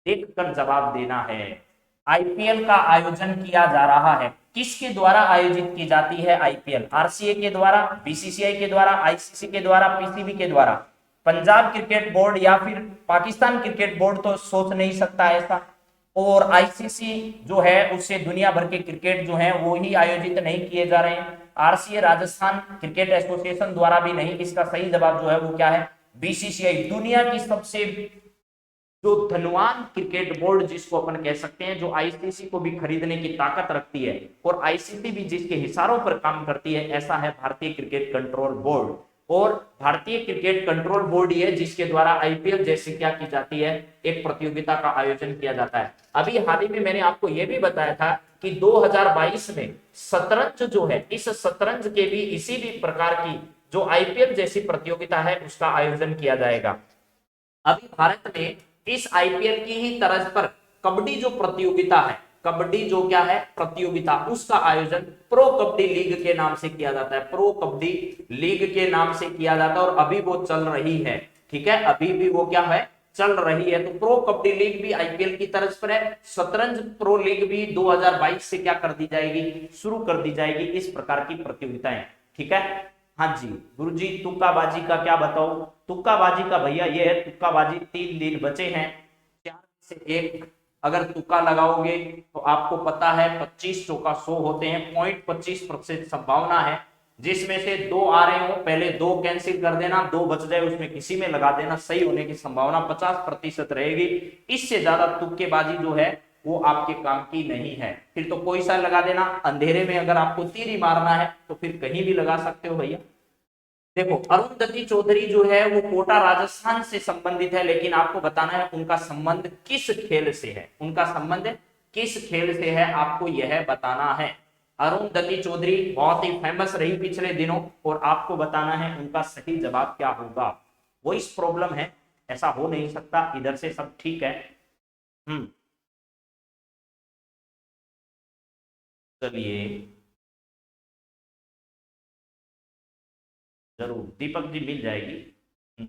देखकर जवाब देना है। आईपीएल का आयोजन किया जा रहा है, किसके द्वारा आयोजित की जाती है आईपीएल, आरसीए के द्वारा, बीसीसीआई के द्वारा, आईसीसी के द्वारा, पीसीबी के द्वारा, पंजाब क्रिकेट बोर्ड या फिर पाकिस्तान क्रिकेट बोर्ड तो सोच नहीं सकता ऐसा, और आईसीसी जो है उससे दुनिया भर के क्रिकेट जो है वो ही आयोजित नहीं किए जा रहे हैं, आरसीए राजस्थान क्रिकेट एसोसिएशन द्वारा भी नहीं। इसका सही जवाब जो है वो क्या है, बीसीसीआई, दुनिया की सबसे जो धनवान क्रिकेट बोर्ड जिसको अपन कह सकते हैं, जो आईसीसी को भी खरीदने की ताकत रखती है और आईसीसी भी जिसके हिसारों पर काम करती है, ऐसा है भारतीय क्रिकेट कंट्रोल बोर्ड। और भारतीय क्रिकेट कंट्रोल बोर्ड ही है जिसके द्वारा आईपीएल जैसी क्या की जाती है, एक प्रतियोगिता का आयोजन किया जाता है। अभी हाल ही में मैंने आपको यह भी बताया था कि 2022 में शतरंज जो है, इस शतरंज के भी इसी भी प्रकार की जो आईपीएल जैसी प्रतियोगिता है उसका आयोजन किया जाएगा। अभी भारत में इस आईपीएल की ही तर्ज पर कबड्डी जो प्रतियोगिता है, कबड्डी जो क्या है प्रतियोगिता, उसका आयोजन प्रो कबड्डी लीग के नाम से किया जाता है, प्रो कबड्डी लीग के नाम से किया जाता है और अभी वो चल रही है। ठीक है, अभी भी वो क्या है, चल रही है। तो प्रो कबड्डी लीग भी आईपीएल की तर्ज पर है, शतरंज प्रो लीग भी 2022 से क्या कर दी जाएगी, शुरू कर दी जाएगी, इस प्रकार की प्रतियोगिताएं। ठीक है, हाँ जी गुरुजी तुक्काबाजी का क्या बताओ, तुक्काबाजी का भैया ये है, तुक्काबाजी 3 दिन बचे हैं, 4 से 1 अगर तुक्का लगाओगे तो आपको पता है 25 चौका 100 होते हैं, 0.25% संभावना है, जिसमें से 2 आ रहे हो पहले 2 कैंसिल कर देना, 2 बच जाए उसमें किसी में लगा देना, सही होने की संभावना 50% रहेगी। इससे ज्यादा तुक्केबाजी जो है वो आपके काम की नहीं है। फिर तो कोई सा लगा देना, अंधेरे में अगर आपको तीर ही मारना है तो फिर कहीं भी लगा सकते हो भैया। देखो अरुंधति चौधरी जो है वो कोटा राजस्थान से संबंधित है, लेकिन आपको बताना है उनका संबंध किस खेल से है, उनका संबंध किस खेल से है आपको यह बताना है। अरुंधति चौधरी बहुत ही फेमस रही पिछले दिनों और आपको बताना है उनका सही जवाब क्या होगा। वो इस प्रॉब्लम है, ऐसा हो नहीं सकता, इधर से सब ठीक है। चलिए जरूर दीपक जी मिल जाएगी।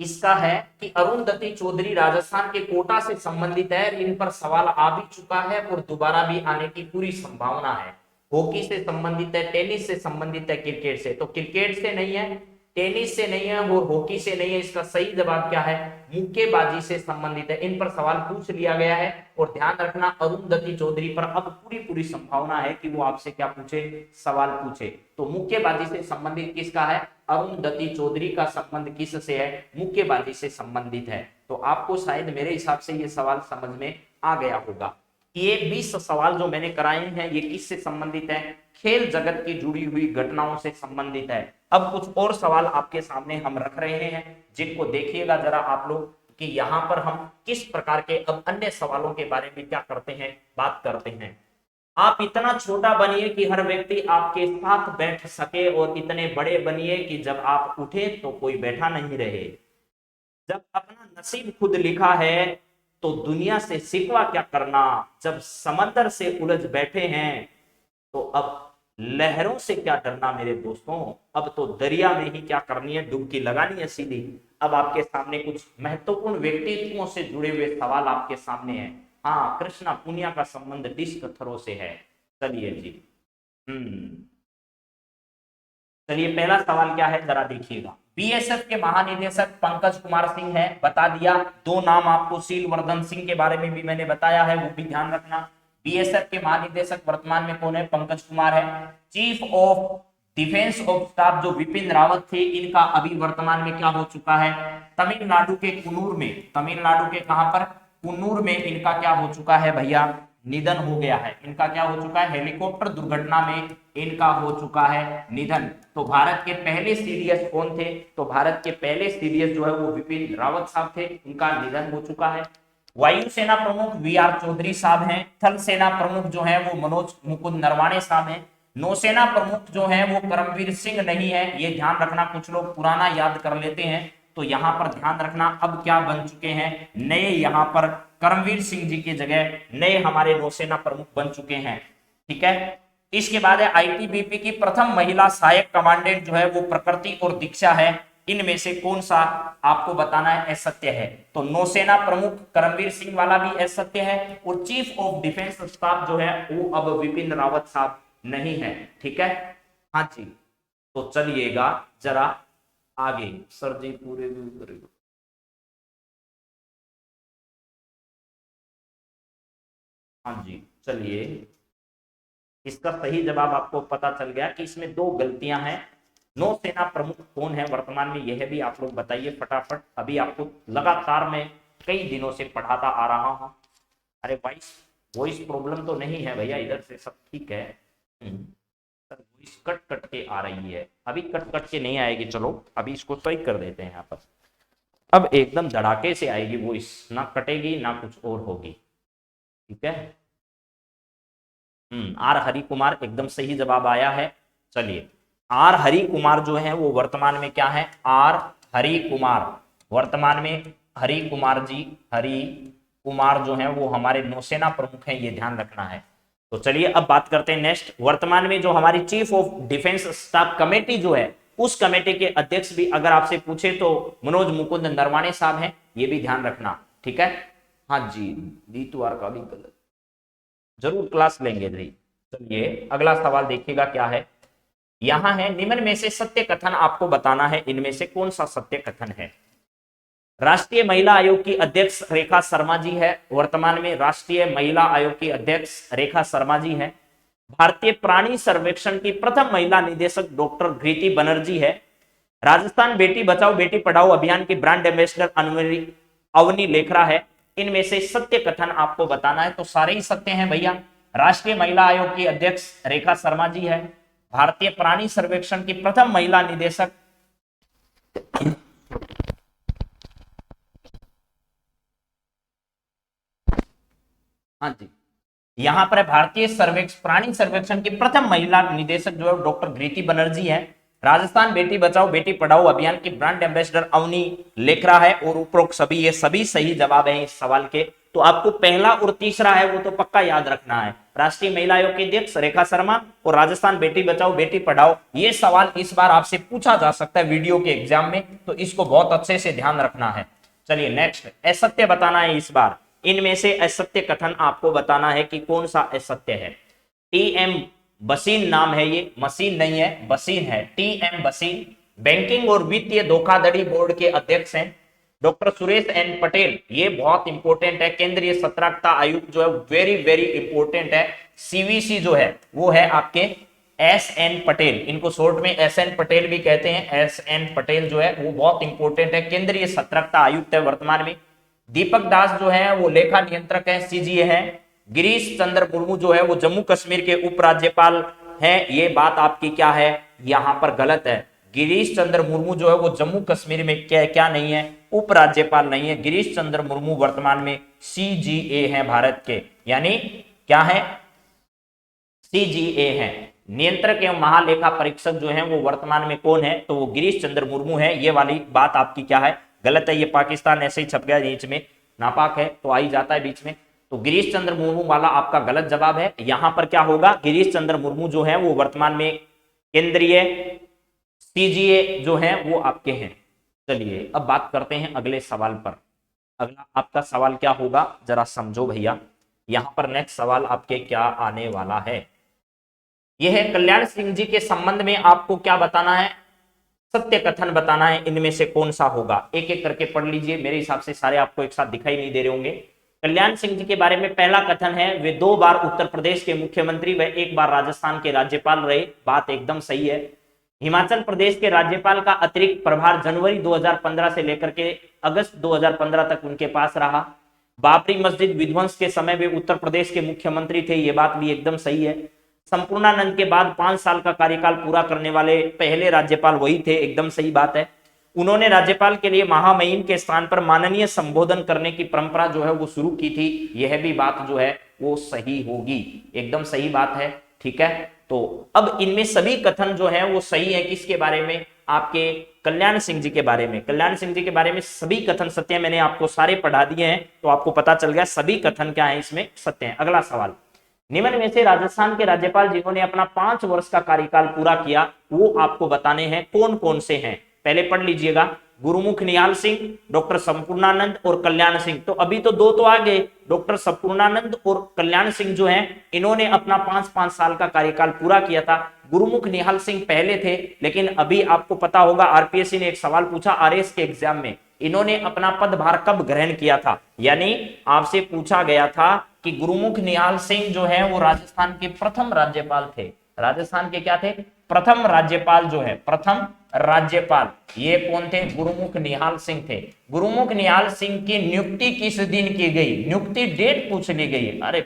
इसका है कि अरुंधति चौधरी राजस्थान के कोटा से संबंधित है, इन पर सवाल आ भी चुका है और दोबारा भी आने की पूरी संभावना है। हॉकी से संबंधित है, टेनिस से संबंधित है, क्रिकेट से, तो क्रिकेट से नहीं है, टेनिस से नहीं है और हॉकी से नहीं है। इसका सही जवाब क्या है, मुक्केबाजी से संबंधित है। इन पर सवाल पूछ लिया गया है और ध्यान रखना अरुंधति चौधरी पर अब पूरी पूरी संभावना है कि वो आपसे क्या पूछे, सवाल पूछे। तो मुक्केबाजी से संबंधित किसका है, अरुंधति चौधरी का संबंध किस से है, मुक्केबाजी से संबंधित है। तो आपको शायद मेरे हिसाब से ये सवाल समझ में आ गया होगा। ये 20 सवाल जो मैंने कराए हैं ये किससे संबंधित है, खेल जगत की जुड़ी हुई घटनाओं से संबंधित है। अब कुछ और सवाल आपके सामने हम रख रहे हैं जिनको देखिएगा जरा आप लोग कि यहाँ पर हम किस प्रकार के अब अन्य सवालों के बारे में क्या करते हैं, बात करते हैं। आप इतना छोटा बनिए कि हर व्यक्ति आपके साथ बैठ सके और इतने बड़े बनिए कि जब आप उठे तो कोई बैठा नहीं रहे। जब अपना नसीब खुद लिखा है तो दुनिया से सिकवा क्या करना, जब समंदर से उलझ बैठे हैं तो अब लहरों से क्या डरना मेरे दोस्तों, अब तो दरिया में ही क्या करनी है, डुबकी लगानी है सीधी। अब आपके सामने कुछ महत्वपूर्ण व्यक्तित्वों से जुड़े हुए सवाल आपके सामने हैं। हाँ, कृष्णा पुनिया का संबंध डिस्क थ्रो से है। चलिए जी, चलिए पहला सवाल क्या है जरा देखिएगा। बीएसएफ के महानिदेशक पंकज कुमार सिंह है, बता दिया। 2 नाम आपको शीलवर्धन सिंह के बारे में भी मैंने बताया है, वो भी ध्यान रखना। बीएसएफ के महानिदेशक वर्तमान में कौन है, पंकज कुमार है। Chief of defence of staff जो विपिन रावत थे, इनका अभी वर्तमान में क्या हो चुका है, तमिलनाडु के कुन्नूर में, तमिलनाडु के कहां पर, कुन्नूर में इनका क्या हो चुका है भैया, निधन हो गया है। इनका क्या हो चुका है, हेलीकॉप्टर दुर्घटना में इनका हो चुका है निधन। तो भारत के पहले सीडीएस कौन थे, तो भारत के पहले सीडीएस जो है वो विपिन रावत साहब थे, उनका निधन हो चुका है। वायुसेना प्रमुख वी आर चौधरी साहब हैं। थल सेना प्रमुख जो है वो मनोज मुकुंद नरवाणे साहब हैं। नौसेना प्रमुख जो है वो करमवीर सिंह नहीं है, ये ध्यान रखना, कुछ लोग पुराना याद कर लेते हैं, तो यहां पर ध्यान रखना अब क्या बन चुके हैं, नए यहां पर करमवीर सिंह जी की जगह नए हमारे नौसेना प्रमुख बन चुके हैं। ठीक है, इसके बाद है आईटीबीपी की प्रथम महिला सहायक कमांडेंट जो है वो प्रकृति और दीक्षा है। इनमें से कौन सा आपको बताना है असत्य है, तो नौसेना प्रमुख करमवीर सिंह वाला भी असत्य है, और चीफ ऑफ डिफेंस स्टाफ जो है वो अब विपिन रावत साहब नहीं है। ठीक है, हाँ जी, तो चलिएगा जरा आगे, सर जी पूरे करेगा। हाँ जी, चलिए, इसका सही जवाब आपको पता चल गया कि इसमें दो गलतियां हैं। नौसेना प्रमुख कौन है वर्तमान में, यह भी आप लोग बताइए फटाफट। अभी आपको लगातार मैं कई दिनों से पढ़ाता आ रहा हूं। अरे वॉइस वॉइस प्रॉब्लम तो नहीं है भैया, इधर से सब ठीक है। सर वॉइस कट कट के आ रही है, अभी कट कट के नहीं आएगी, चलो अभी इसको सही कर देते हैं यहाँ पर। अब एकदम धड़ाके से आएगी वॉइस, ना कटेगी ना कुछ और होगी। ठीक है, आर हरि कुमार एकदम सही जवाब आया है। चलिए, आर हरि कुमार जो है वो वर्तमान में क्या है, आर हरि कुमार वर्तमान में, हरि कुमार जी, हरि कुमार जो है वो हमारे नौसेना प्रमुख हैं, ये ध्यान रखना है। तो चलिए अब बात करते हैं नेक्स्ट। वर्तमान में जो हमारी chief of defence staff committee जो है, उस कमेटी के अध्यक्ष भी अगर आपसे पूछे तो मनोज मुकुंद नरवाणे साहब हैं, ये भी ध्यान रखना। ठीक है, हाँ जी, दीतवार का भी गलत, जरूर क्लास लेंगे जी। चलिए अगला सवाल देखिएगा क्या है, यहां है निम्न में से सत्य कथन आपको बताना है, इनमें से कौन सा सत्य कथन है। राष्ट्रीय महिला आयोग की अध्यक्ष रेखा शर्मा जी है, वर्तमान में राष्ट्रीय महिला आयोग की अध्यक्ष रेखा शर्मा जी है। भारतीय प्राणी सर्वेक्षण की प्रथम महिला निदेशक डॉक्टर घृति बनर्जी है। राजस्थान बेटी बचाओ बेटी पढ़ाओ अभियान की ब्रांड एम्बेसडर अवनी लेखरा है। इनमें से सत्य कथन आपको बताना है, तो सारे ही सत्य हैं भैया। राष्ट्रीय महिला आयोग की अध्यक्ष रेखा शर्मा जी है, भारतीय प्राणी सर्वेक्षण की प्रथम महिला निदेशक हाँ जी, यहां पर भारतीय प्राणी सर्वेक्षण की प्रथम महिला निदेशक जो है डॉक्टर घृति बनर्जी है। राजस्थान बेटी बचाओ बेटी पढ़ाओ अभियान की ब्रांड एम्बेसडर अवनी लेखरा है, और उपरोक्त सभी, ये सभी सही जवाब है इस सवाल के। तो आपको पहला और तीसरा है वो तो पक्का याद रखना है, राष्ट्रीय महिला आयोग की अध्यक्ष रेखा शर्मा और राजस्थान बेटी बचाओ बेटी पढ़ाओ। ये सवाल इस बार आपसे पूछा जा सकता है वीडियो के एग्जाम में, तो इसको बहुत अच्छे से ध्यान रखना है। चलिए नेक्स्ट, असत्य बताना है इस बार। इनमें से असत्य कथन आपको बताना है कि कौन सा असत्य है। टीएम बसीन नाम है, ये मशीन नहीं है, बसीन है, टीएम बसीन बैंकिंग और वित्तीय धोखाधड़ी बोर्ड के अध्यक्ष हैं। डॉक्टर सुरेश एन पटेल, ये बहुत इंपॉर्टेंट है, केंद्रीय सतर्कता आयुक्त जो है वेरी वेरी इंपॉर्टेंट है। सीवीसी जो है वो है आपके एस एन पटेल, इनको शॉर्ट में एस एन पटेल भी कहते हैं। एस एन पटेल जो है वो बहुत इंपॉर्टेंट है, केंद्रीय सतर्कता आयुक्त है वर्तमान में। दीपक दास जो है वो लेखा नियंत्रक है, सीजीए है। गिरीश चंद्र मुर्मू जो है वो जम्मू कश्मीर के उपराज्यपाल हैं, ये बात आपकी क्या है, यहां पर गलत है। गिरीश चंद्र मुर्मू जो है वो जम्मू कश्मीर में क्या नहीं है, उपराज्यपाल नहीं है। गिरीश चंद्र मुर्मू वर्तमान में सीजीए हैं भारत के, यानी क्या है, सीजीए हैं, नियंत्रक एवं महालेखा परीक्षक जो है वो वर्तमान में कौन है, तो वो गिरीश चंद्र मुर्मू है। ये वाली बात आपकी क्या है, गलत है। ये पाकिस्तान ऐसे ही छप गया बीच में, नापाक है तो आ ही जाता है बीच में, तो गिरीश चंद्र मुर्मू वाला आपका गलत जवाब है। यहां पर क्या होगा, गिरीश चंद्र मुर्मू जो है वो वर्तमान में केंद्रीय सीजीए जो है वो आपके हैं। चलिए अब बात करते हैं अगले सवाल पर। अगला आपका सवाल क्या होगा, जरा समझो भैया। यहां पर नेक्स्ट सवाल आपके क्या आने वाला है, यह है कल्याण सिंह जी के संबंध में आपको क्या बताना है, सत्य कथन बताना है। इनमें से कौन सा होगा, एक एक करके पढ़ लीजिए, मेरे हिसाब से सारे आपको एक साथ दिखाई नहीं दे रहे होंगे। कल्याण सिंह जी के बारे में पहला कथन है, वे 2 बार उत्तर प्रदेश के मुख्यमंत्री व 1 बार राजस्थान के राज्यपाल रहे। बात एकदम सही है। हिमाचल प्रदेश के राज्यपाल का अतिरिक्त प्रभार जनवरी 2015 से लेकर के अगस्त 2015 तक उनके पास रहा। बाबरी मस्जिद विध्वंस के समय वे उत्तर प्रदेश के मुख्यमंत्री थे, ये बात भी एकदम सही है। संपूर्णानंद के बाद 5 साल का कार्यकाल पूरा करने वाले पहले राज्यपाल वही थे, एकदम सही बात है। उन्होंने राज्यपाल के लिए महामहिम के स्थान पर माननीय संबोधन करने की परंपरा जो है वो शुरू की थी, यह भी बात जो है वो सही होगी, एकदम सही बात है। ठीक है, तो अब इनमें सभी कथन जो है वो सही है। किसके बारे में? आपके कल्याण सिंह जी के बारे में। कल्याण सिंह जी के बारे में सभी कथन सत्य है, मैंने आपको सारे पढ़ा दिए हैं, तो आपको पता चल गया सभी कथन क्या है इसमें सत्य है। अगला सवाल, निम्न में से राजस्थान के राज्यपाल जिन्होंने अपना 5 वर्ष का कार्यकाल पूरा किया वो आपको बताने हैं, कौन कौन से हैं। पहले पढ़ लीजिएगा, गुरुमुख निहाल सिंह, डॉक्टर संपूर्णानंद और कल्याण सिंह। तो अभी तो 2 तो आ गए, डॉक्टर संपूर्णानंद और कल्याण सिंह जो हैं इन्होंने अपना 5-5 साल का कार्यकाल पूरा किया था। गुरुमुख निहाल सिंह पहले थे, लेकिन अभी आपको पता होगा आरपीएससी ने एक सवाल पूछा आरएस के एग्जाम में, इन्होंने अपना पदभार कब ग्रहण किया था। यानी आपसे पूछा गया था कि गुरुमुख निहाल सिंह जो है वो राजस्थान के प्रथम राज्यपाल थे। राजस्थान के क्या थे? प्रथम राज्यपाल जो है, प्रथम राज्यपाल, ये कौन थे? गुरुमुख निहाल सिंह थे। गुरुमुख निहाल सिंह की नियुक्ति किस दिन की गई? नियुक्ति डेट पूछ ली गई। अरे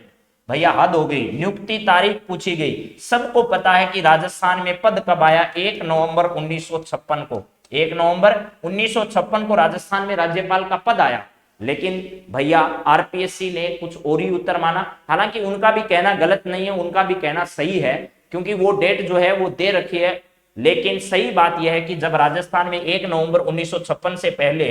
भैया हद हो गई, नियुक्ति तारीख पूछी गई। सबको पता है कि राजस्थान में पद कब आया? 1 नवंबर 1956 को। 1 नवंबर 1956 को राजस्थान में राज्यपाल का पद आया। लेकिन भैया आरपीएससी ने कुछ और ही उत्तर माना। हालांकि उनका भी कहना गलत नहीं है, उनका भी कहना सही है, क्योंकि वो डेट जो है वो दे रखी है। लेकिन सही बात यह है कि जब राजस्थान में 1 नवंबर 1956 से पहले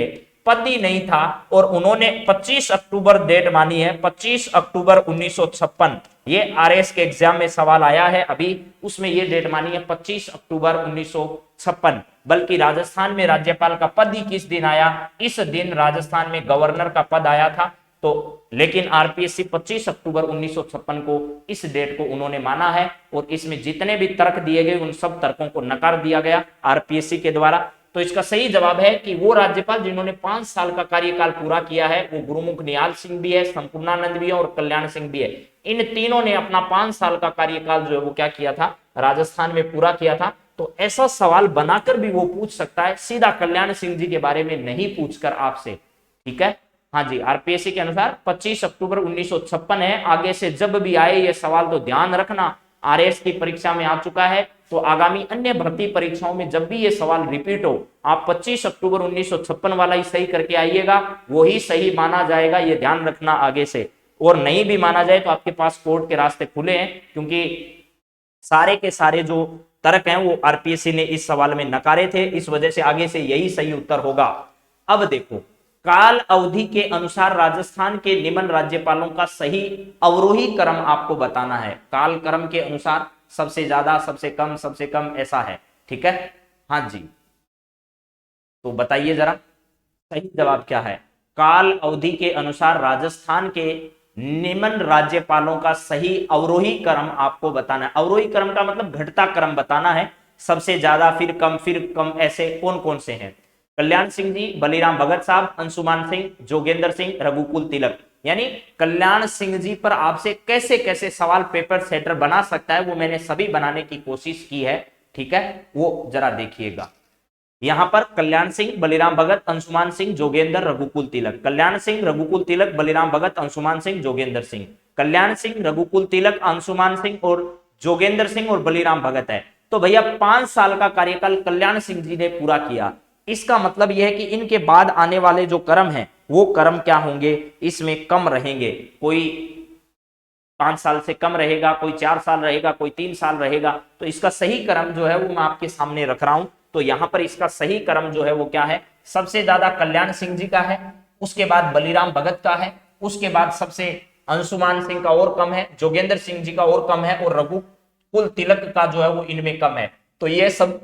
पद ही नहीं था और उन्होंने 25 अक्टूबर डेट मानी है, 25 अक्टूबर 1956, ये आरएस के एग्जाम में सवाल आया है अभी, उसमें ये डेट मानी है 25 अक्टूबर 1956। बल्कि राजस्थान में राज्यपाल का पद ही किस दिन आया? इस दिन राजस्थान में गवर्नर का पद आया था। तो लेकिन आरपीएससी 25 अक्टूबर 1956 को इस डेट को उन्होंने माना है और इसमें जितने भी तर्क दिए गए उन सब तर्कों को नकार दिया गया आरपीएससी के द्वारा। तो इसका सही जवाब है कि वो राज्यपाल जिन्होंने 5 साल का कार्यकाल पूरा किया है वो गुरुमुख निहाल सिंह भी है, संपूर्णानंद भी है और कल्याण सिंह भी है। इन तीनों ने अपना 5 साल का कार्यकाल जो है वो क्या किया था? राजस्थान में पूरा किया था। तो ऐसा सवाल बनाकर भी वो पूछ सकता है, सीधा कल्याण सिंह जी के बारे में नहीं पूछकर आपसे। ठीक है, हाँ जी, आरपीएससी के अनुसार 25 अक्टूबर 1956 है। आगे से जब भी आए ये सवाल तो ध्यान रखना, आरएस की परीक्षा में आ चुका है, तो आगामी अन्य भर्ती परीक्षाओं में जब भी ये सवाल रिपीट हो, आप 25 अक्टूबर 1956 वाला ही सही करके आइएगा, वो ही सही माना जाएगा, ये ध्यान रखना आगे से। और नहीं भी माना जाए तो आपके पास कोर्ट के रास्ते खुले हैं, क्योंकि सारे के सारे जो तर्क हैं वो आरपीएससी ने इस सवाल में नकारे थे, इस वजह से आगे से यही सही उत्तर होगा। अब देखो, काल अवधि के अनुसार राजस्थान के निम्न राज्यपालों का सही अवरोही क्रम आपको बताना है। काल क्रम के अनुसार सबसे ज्यादा, सबसे कम ऐसा है। ठीक है, हाँ जी, तो बताइए जरा सही जवाब क्या है? काल अवधि के अनुसार राजस्थान के निम्न राज्यपालों का सही अवरोही क्रम आपको बताना है। अवरोही क्रम का मतलब घटता क्रम बताना है, सबसे ज्यादा फिर कम, ऐसे कौन कौन से हैं? कल्याण सिंह जी, बलीराम भगत साहब, अंशुमान सिंह, जोगेंद्र सिंह, रघुकुल तिलक। यानी कल्याण सिंह जी पर आपसे कैसे कैसे सवाल पेपर सेटर बना सकता है वो मैंने सभी बनाने की कोशिश की है। ठीक है, वो जरा देखिएगा। यहां पर कल्याण सिंह, बलीराम भगत, अंशुमान सिंह, जोगेंद्र, रघुकुल तिलक। कल्याण सिंह, रघुकुल तिलक, बलीराम भगत, अंशुमान सिंह, जोगेंद्र सिंह। कल्याण सिंह, रघुकुल तिलक, अंशुमान सिंह और जोगेंद्र सिंह और बलीराम भगत है। तो भैया 5 साल का कार्यकाल कल्याण सिंह जी ने पूरा किया। इसका मतलब यह है कि इनके बाद आने वाले जो क्रम है वो क्रम क्या होंगे? इसमें कम रहेंगे। कोई 5 साल से कम रहेगा, कोई 4 साल रहेगा, कोई 3 साल रहेगा। तो इसका सही क्रम जो है वो मैं आपके सामने रख रहा हूं। तो यहां पर इसका सही क्रम जो है वो क्या है? सबसे ज्यादा कल्याण सिंह जी का है, उसके बाद बलीराम भगत का है, उसके बाद सबसे अंशुमान सिंह का और कम है, जोगेंद्र सिंह जी का और कम है, और रघुकुल तिलक का जो है वो इनमें कम है। तो ये सब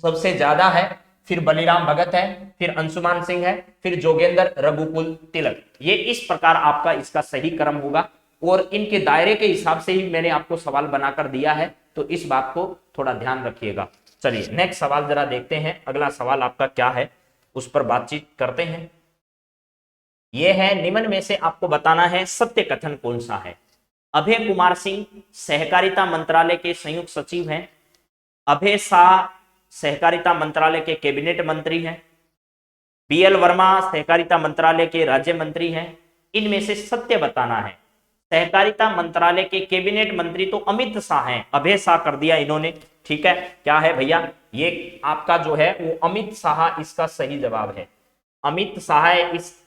सबसे ज्यादा है, फिर बलीराम भगत है, फिर अंशुमान सिंह है, फिर जोगेंद्र, रघुकुल तिलक। ये इस प्रकार आपका इसका सही क्रम होगा। और इनके दायरे के हिसाब से ही मैंने आपको सवाल बनाकर दिया है, तो इस बात को थोड़ा ध्यान रखिएगा। चलिए नेक्स्ट सवाल जरा देखते हैं, अगला सवाल आपका क्या है उस पर बातचीत करते हैं। ये है निम्न में से आपको बताना है सत्य कथन कौन सा है। अभय कुमार सिंह सहकारिता मंत्रालय के संयुक्त सचिव हैं। अभय शाह सहकारिता मंत्रालय के कैबिनेट मंत्री हैं। बीएल वर्मा सहकारिता मंत्रालय के राज्य मंत्री हैं। इनमें से सत्य बताना है। सहकारिता मंत्रालय के कैबिनेट मंत्री तो अमित शाह हैं, अभय शाह कर दिया इन्होंने, ठीक है। क्या है भैया, ये आपका जो है वो अमित शाह इसका सही जवाब है। अमित शाह है, इस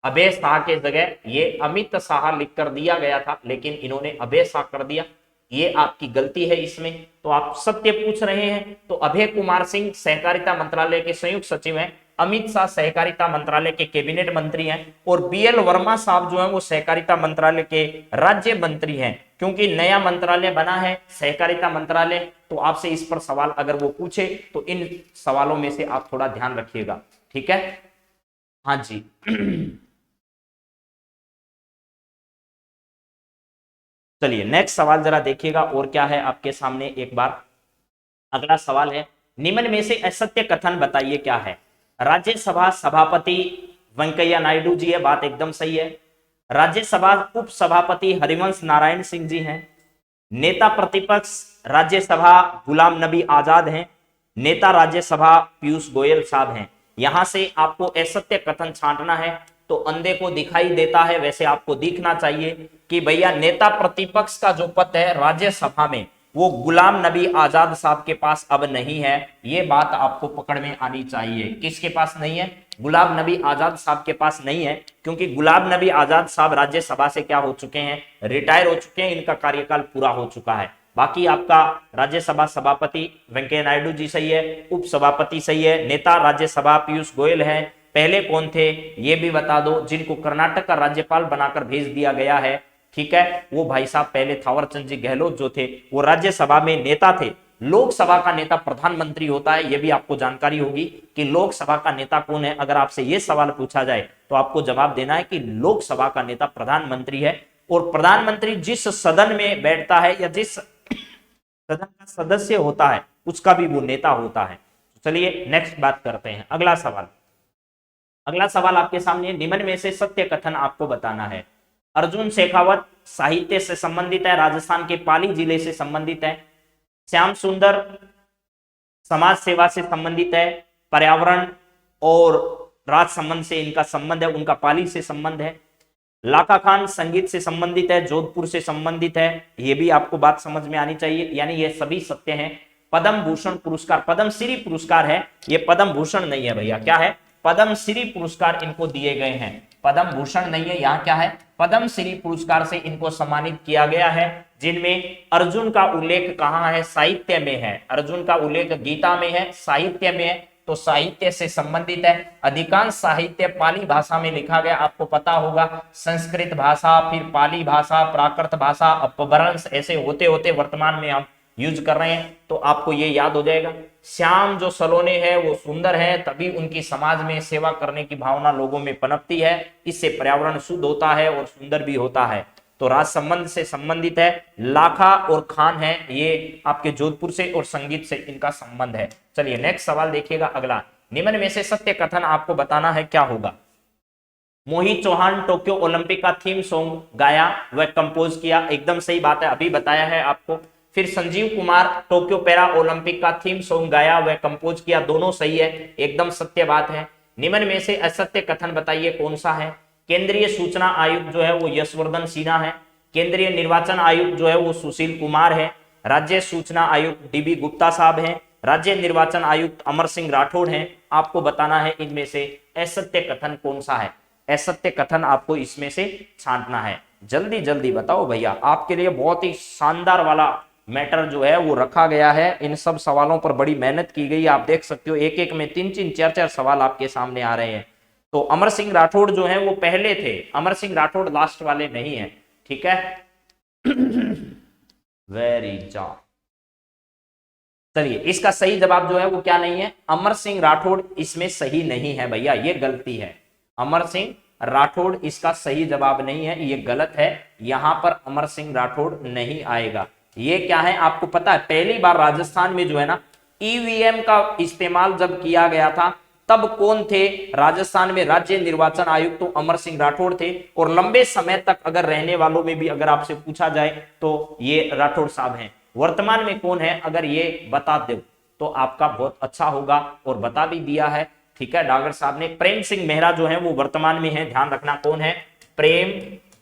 अभय शाह के जगह ये अमित शाह लिख कर दिया गया था, लेकिन इन्होंने अभय शाह कर दिया, ये आपकी गलती है इसमें। तो आप सत्य पूछ रहे हैं, तो अभय कुमार सिंह सहकारिता मंत्रालय के संयुक्त सचिव हैं। अमित शाह सहकारिता मंत्रालय के कैबिनेट मंत्री हैं। और बीएल वर्मा साहब जो हैं वो सहकारिता मंत्रालय के राज्य मंत्री हैं। क्योंकि नया मंत्रालय बना है सहकारिता मंत्रालय, तो आपसे इस पर सवाल अगर वो पूछे तो इन सवालों में से आप थोड़ा ध्यान रखिएगा, ठीक है। हाँ जी चलिए नेक्स्ट सवाल जरा देखिएगा और क्या है आपके सामने एक बार। अगला सवाल है, निम्न में से असत्य कथन बताइए क्या है। राज्यसभा सभापति वेंकैया नायडू जी है, बात एकदम सही है। राज्यसभा उप सभापति हरिवंश नारायण सिंह जी हैं। नेता प्रतिपक्ष राज्यसभा गुलाम नबी आजाद हैं। नेता राज्यसभा पीयूष गोयल साहब हैं। यहां से आपको असत्य कथन छांटना है। तो अंधे को दिखाई देता है, वैसे आपको दिखना चाहिए कि भैया नेता प्रतिपक्ष का जो पद है राज्यसभा में वो गुलाम नबी आजाद साहब के पास अब नहीं है। ये बात आपको पकड़ में आनी चाहिए। किसके पास नहीं है? गुलाम नबी आजाद साहब के पास नहीं है, क्योंकि गुलाम नबी आजाद साहब राज्यसभा से क्या हो चुके हैं? रिटायर हो चुके हैं, इनका कार्यकाल पूरा हो चुका है। बाकी आपका राज्यसभा सभापति वेंकैया नायडू जी सही है, उप सभापति सही है, नेता राज्यसभा पीयूष गोयल है। पहले कौन थे ये भी बता दो, जिनको कर्नाटक का राज्यपाल बनाकर भेज दिया गया है, ठीक है, वो भाई साहब पहले थावरचंद जी गहलोत जो थे वो राज्यसभा में नेता थे। लोकसभा का नेता प्रधानमंत्री होता है, ये भी आपको जानकारी होगी कि लोकसभा का नेता कौन है। अगर आपसे ये सवाल पूछा जाए तो आपको जवाब देना है कि लोकसभा का नेता प्रधानमंत्री है। और प्रधानमंत्री जिस सदन में बैठता है या जिस सदन का सदस्य होता है उसका भी वो नेता होता है। चलिए नेक्स्ट बात करते हैं। अगला सवाल, अगला सवाल आपके सामने, निम्न में से सत्य कथन आपको बताना है। अर्जुन शेखावत साहित्य से संबंधित है, राजस्थान के पाली जिले से संबंधित है। श्याम सुंदर समाज सेवा से संबंधित है, पर्यावरण और राज संबंध से इनका संबंध है, उनका पाली से संबंध है। लाका खान संगीत से संबंधित है, जोधपुर से संबंधित है, ये भी आपको बात समझ में आनी चाहिए। यानी ये सभी सत्य हैं। पद्म भूषण पुरस्कार, पद्म श्री पुरस्कार है, ये पद्म भूषण नहीं है भैया, क्या है? पद्म श्री पुरस्कार इनको दिए गए हैं, पद्म भूषण नहीं है। यहाँ क्या है? पद्म श्री पुरस्कार से इनको सम्मानित किया गया है, जिनमें अर्जुन का उल्लेख कहाँ है? साहित्य में है। अर्जुन का उल्लेख गीता में है, साहित्य में है, तो साहित्य से संबंधित है। अधिकांश साहित्य पाली भाषा में लिखा गया, आपको पता होगा। संस्कृत भाषा, फिर पाली भाषा, प्राकृत भाषा, अपभ्रंश, ऐसे होते होते वर्तमान में हम यूज कर रहे हैं, तो आपको ये याद हो जाएगा। श्याम जो सलोने है वो सुंदर है, तभी उनकी समाज में सेवा करने की भावना लोगों में पनपती है, इससे पर्यावरण शुद्ध होता है और सुंदर भी होता है। तो राज संबंध से संबंधित है। लाखा और खान है, ये आपके जोधपुर से और संगीत से इनका संबंध है। चलिए नेक्स्ट सवाल देखिएगा। अगला, निम्न में से सत्य कथन आपको बताना है, क्या होगा? मोहित चौहान टोक्यो ओलंपिक का थीम सॉन्ग गाया व कंपोज किया, एकदम सही बात है, अभी बताया है आपको। फिर Sanjeev Kumar Tokyo para Olympic का थीम सॉन्ग गाया व कंपोज किया, दोनों सही है, एकदम सत्य बात है। निम्न में से असत्य कथन बताइए कौन सा है? केंद्रीय सूचना आयुक्त जो है वो यशवर्धन सिन्हा है। केंद्रीय निर्वाचन आयुक्त जो है वो सुशील कुमार है। राज्य सूचना आयुक्त डीबी गुप्ता साहब हैं। राज्य निर्वाचन आयुक्त अमर सिंह राठौड़ हैं। आपको बताना है इनमें से असत्य कथन कौन सा है। असत्य कथन आपको इसमें से छांटना है, जल्दी जल्दी बताओ भैया। आपके लिए बहुत ही शानदार वाला मैटर जो है वो रखा गया है, इन सब सवालों पर बड़ी मेहनत की गई। आप देख सकते हो एक एक में 3-3 4-4 सवाल आपके सामने आ रहे हैं। तो अमर सिंह राठौड़ जो है वो पहले थे, अमर सिंह राठौड़ लास्ट वाले नहीं है, ठीक है। Very job. चलिए इसका सही जवाब जो है वो क्या नहीं है? अमर सिंह राठौड़ इसमें सही नहीं है भैया, ये गलती है। अमर सिंह राठौड़ इसका सही जवाब नहीं है, ये गलत है। यहां पर अमर सिंह राठौड़ नहीं आएगा। ये क्या है आपको पता है? पहली बार राजस्थान में जो है ना ईवीएम का इस्तेमाल जब किया गया था तब कौन थे राजस्थान में राज्य निर्वाचन आयुक्त? तो अमर सिंह राठौड़ थे। और लंबे समय तक अगर रहने वालों में भी अगर आपसे पूछा जाए तो ये राठौड़ साहब हैं। वर्तमान में कौन है, अगर ये बता दो तो आपका बहुत अच्छा होगा, और बता भी दिया है, ठीक है डागर साहब ने। प्रेम सिंह मेहरा जो है वो वर्तमान में है, ध्यान रखना कौन है, प्रेम,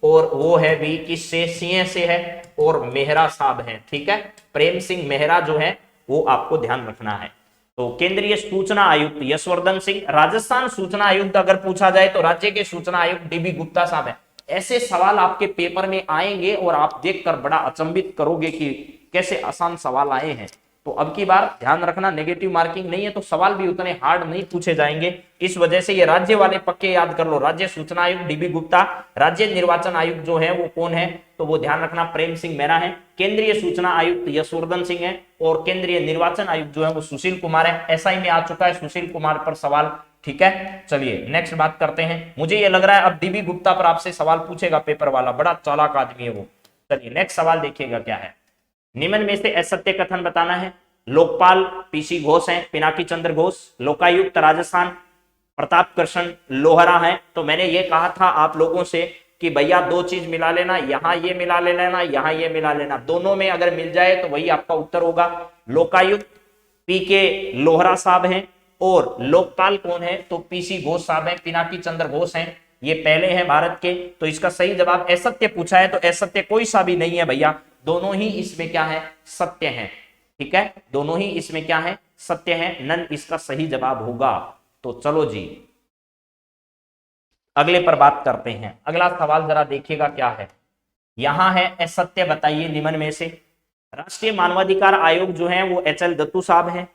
और वो है भी किससे, सिंह से है, और मेहरा साहब हैं, ठीक है। प्रेम सिंह मेहरा जो है वो आपको ध्यान रखना है। तो केंद्रीय सूचना आयुक्त यशवर्धन सिंह। राजस्थान सूचना आयुक्त अगर पूछा जाए तो राज्य के सूचना आयुक्त डीबी गुप्ता साहब है। ऐसे सवाल आपके पेपर में आएंगे और आप देखकर बड़ा अचंभित करोगे कि कैसे आसान सवाल आए हैं। तो अब की बार ध्यान रखना, नेगेटिव मार्किंग नहीं है तो सवाल भी उतने हार्ड नहीं पूछे जाएंगे। इस वजह से ये राज्य वाले पक्के याद कर लो। राज्य सूचना आयुक्त डीबी गुप्ता, राज्य निर्वाचन आयुक्त जो है वो कौन है, तो वो ध्यान रखना प्रेम सिंह मेहरा है। केंद्रीय सूचना आयुक्त यशवर्धन सिंह है, और केंद्रीय निर्वाचन आयुक्त जो है वो सुशील कुमार है। एसआई में आ चुका है सुशील कुमार पर सवाल, ठीक है। चलिए नेक्स्ट बात करते हैं। मुझे ये लग रहा है अब डीबी गुप्ता पर आपसे सवाल पूछेगा पेपर वाला, बड़ा चालाक आदमी है वो। चलिए नेक्स्ट सवाल देखिएगा क्या है। निम्न में से असत्य कथन बताना है। लोकपाल पीसी घोष हैं, पिनाकी चंद्र घोष। लोकायुक्त राजस्थान प्रताप कृष्ण लोहरा है। तो मैंने ये कहा था आप लोगों से कि भैया दो चीज मिला लेना, यहां ये मिला लेना, यहां ये मिला लेना, दोनों में अगर मिल जाए तो वही आपका उत्तर होगा। लोकायुक्त पी के लोहरा साहब हैं, और लोकपाल कौन है, तो पीसी घोष साहब हैं, पिनाकी चंद्र घोष हैं, ये पहले हैं भारत के। तो इसका सही जवाब असत्य पूछा है तो असत्य कोई सा भी नहीं है भैया, दोनों ही इसमें क्या है, सत्य है, ठीक है। दोनों ही इसमें क्या है, सत्य है, नन इसका सही जवाब होगा। तो चलो जी अगले पर बात करते हैं। अगला सवाल जरा देखिएगा क्या है। यहां है असत्य बताइए निम्न में से। राष्ट्रीय मानवाधिकार आयोग जो है वो एचएल दत्तू साहब हैं,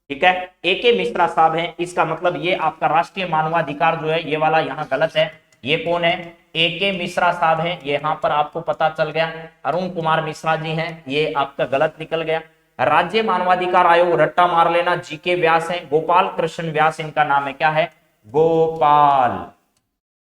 ठीक है। एके मिश्रा साहब हैं, इसका मतलब ये आपका राष्ट्रीय मानवाधिकार जो है ये वाला यहाँ गलत है। ये कौन है, एके मिश्रा साहब हैं, ये यहाँ पर आपको पता चल गया। अरुण कुमार मिश्रा जी हैं, ये आपका गलत निकल गया। राज्य मानवाधिकार आयोग रट्टा मार लेना, जीके व्यास है, गोपाल कृष्ण व्यास इनका नाम है, क्या है, गोपाल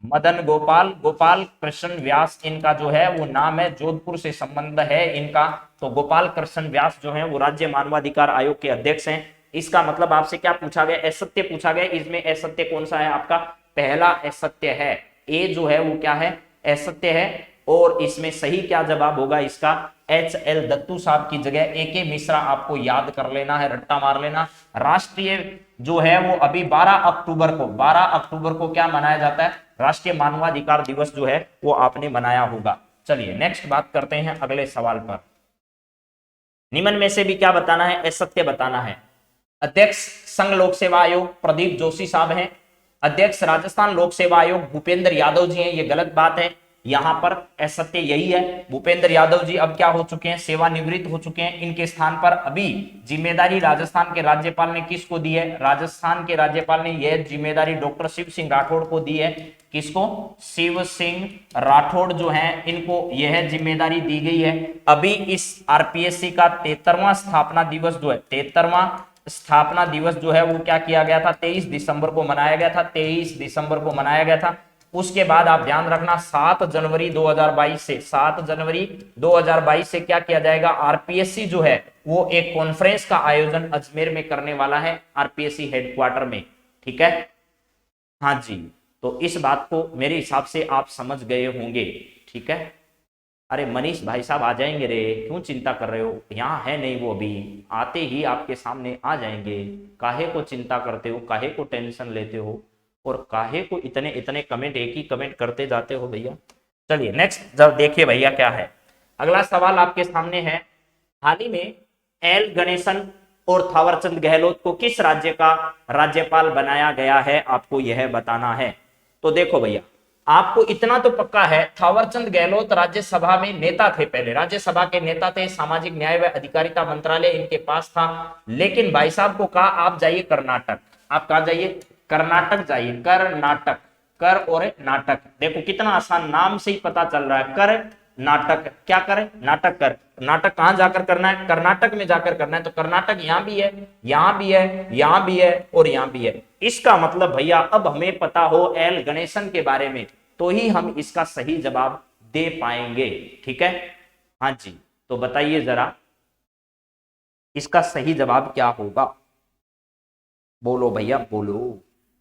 मदन गोपाल, गोपाल कृष्ण व्यास इनका जो है वो नाम है, जोधपुर से संबंध है इनका। तो गोपाल कृष्ण व्यास जो है वो राज्य मानवाधिकार आयोग के अध्यक्ष हैं। इसका मतलब आपसे क्या पूछा गया, असत्य पूछा गया। इसमें असत्य कौन सा है आपका, पहला असत्य है, ए जो है वो क्या है, असत्य है। और इसमें सही क्या जवाब होगा इसका, एच एल दत्तू साहब की जगह एके मिश्रा आपको याद कर लेना है, रट्टा मार लेना। राष्ट्रीय जो है वो अभी 12 अक्टूबर को क्या मनाया जाता है, राष्ट्रीय मानवाधिकार दिवस जो है वो आपने मनाया होगा। चलिए नेक्स्ट बात करते हैं अगले सवाल पर। निम्न में से भी क्या बताना है, असत्य बताना है। अध्यक्ष संघ लोक सेवा आयोग प्रदीप जोशी साहब हैं। अध्यक्ष राजस्थान लोक सेवा आयोग भूपेंद्र यादव जी हैं, ये गलत बात है। यहां पर असत्य यही है, भूपेंद्र यादव जी अब क्या हो चुके हैं, सेवानिवृत्त हो चुके हैं। इनके स्थान पर अभी जिम्मेदारी राजस्थान के राज्यपाल ने किसको दी है, राजस्थान के राज्यपाल ने यह जिम्मेदारी डॉक्टर शिव सिंह राठौड़ को दी है। किसको, शिव सिंह राठौड़ जो है इनको यह जिम्मेदारी दी गई है। अभी इस आरपीएससी का 73वां स्थापना दिवस जो है, 73वां स्थापना दिवस जो है वो क्या किया गया था, 23 दिसंबर को मनाया गया था, 23 दिसंबर को मनाया गया था। उसके बाद आप ध्यान रखना 7 जनवरी 2022 से, 7 जनवरी 2022 से क्या किया जाएगा, आरपीएससी जो है वो एक कॉन्फ्रेंस का आयोजन अजमेर में करने वाला है, आरपीएससी हेडक्वार्टर में, ठीक है। हाँ जी, तो इस बात को मेरे हिसाब से आप समझ गए होंगे, ठीक है। अरे मनीष भाई साहब आ जाएंगे रे, क्यों चिंता कर रहे हो, यहाँ है नहीं वो, अभी आते ही आपके सामने आ जाएंगे। काहे को चिंता करते हो, काहे को टेंशन लेते हो, और काहे को इतने इतने कमेंट, एक ही कमेंट करते जाते हो भैया। चलिए नेक्स्ट जब देखिए भैया क्या है। अगला सवाल आपके सामने है। हाल ही में एल गणेशन और थावरचंद गहलोत को किस राज्य का राज्यपाल बनाया गया है, आपको यह बताना है। तो देखो भैया, आपको इतना तो पक्का है, थावरचंद गहलोत राज्यसभा में नेता थे, पहले राज्यसभा के नेता थे, सामाजिक न्याय व अधिकारिता मंत्रालय इनके पास था। लेकिन भाई साहब को कहा आप जाइए कर्नाटक, आप कहा जाइए, कर्नाटक जाइए, कर्नाटक, कर और नाटक, देखो कितना आसान, नाम से ही पता चल रहा है, कर नाटक, क्या करे, नाटक कर। नाटक कहां जाकर करना है, कर्नाटक में जाकर करना है। तो कर्नाटक यहां भी है, यहां भी है, यहां भी है और यहां भी है। इसका मतलब भैया अब हमें पता हो एल गणेशन के बारे में, तो ही हम इसका सही जवाब दे पाएंगे, ठीक है। हाँ जी, तो बताइए जरा इसका सही जवाब क्या होगा, बोलो भैया बोलो।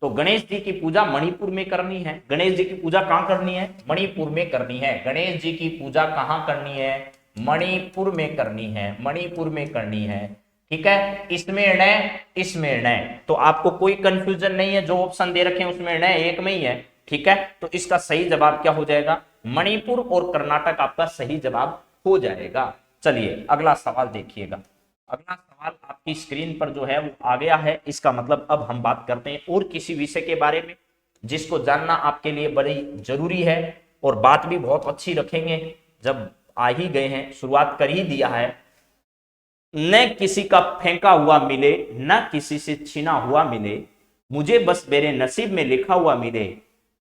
तो गणेश जी की पूजा मणिपुर में करनी है। गणेश जी की पूजा कहां करनी है? मणिपुर में करनी है। गणेश जी की पूजा कहां करनी है? मणिपुर में करनी है, मणिपुर में करनी है। ठीक है, इसमें न इसमें न, तो आपको कोई कंफ्यूजन नहीं है, जो ऑप्शन दे रखे हैं उसमें न एक में ही है। ठीक है, तो इसका सही जवाब क्या हो जाएगा? मणिपुर और कर्नाटक आपका सही जवाब हो जाएगा। चलिए अगला सवाल देखिएगा। अगला सवाल आपकी स्क्रीन पर जो है वो आ गया है। इसका मतलब अब हम बात करते हैं और किसी विषय के बारे में जिसको जानना आपके लिए बड़ी जरूरी है, और बात भी बहुत अच्छी रखेंगे। जब आ ही गए हैं, शुरुआत कर ही दिया है। न किसी का फेंका हुआ मिले, न किसी से छीना हुआ मिले, मुझे बस मेरे नसीब में लिखा हुआ मिले,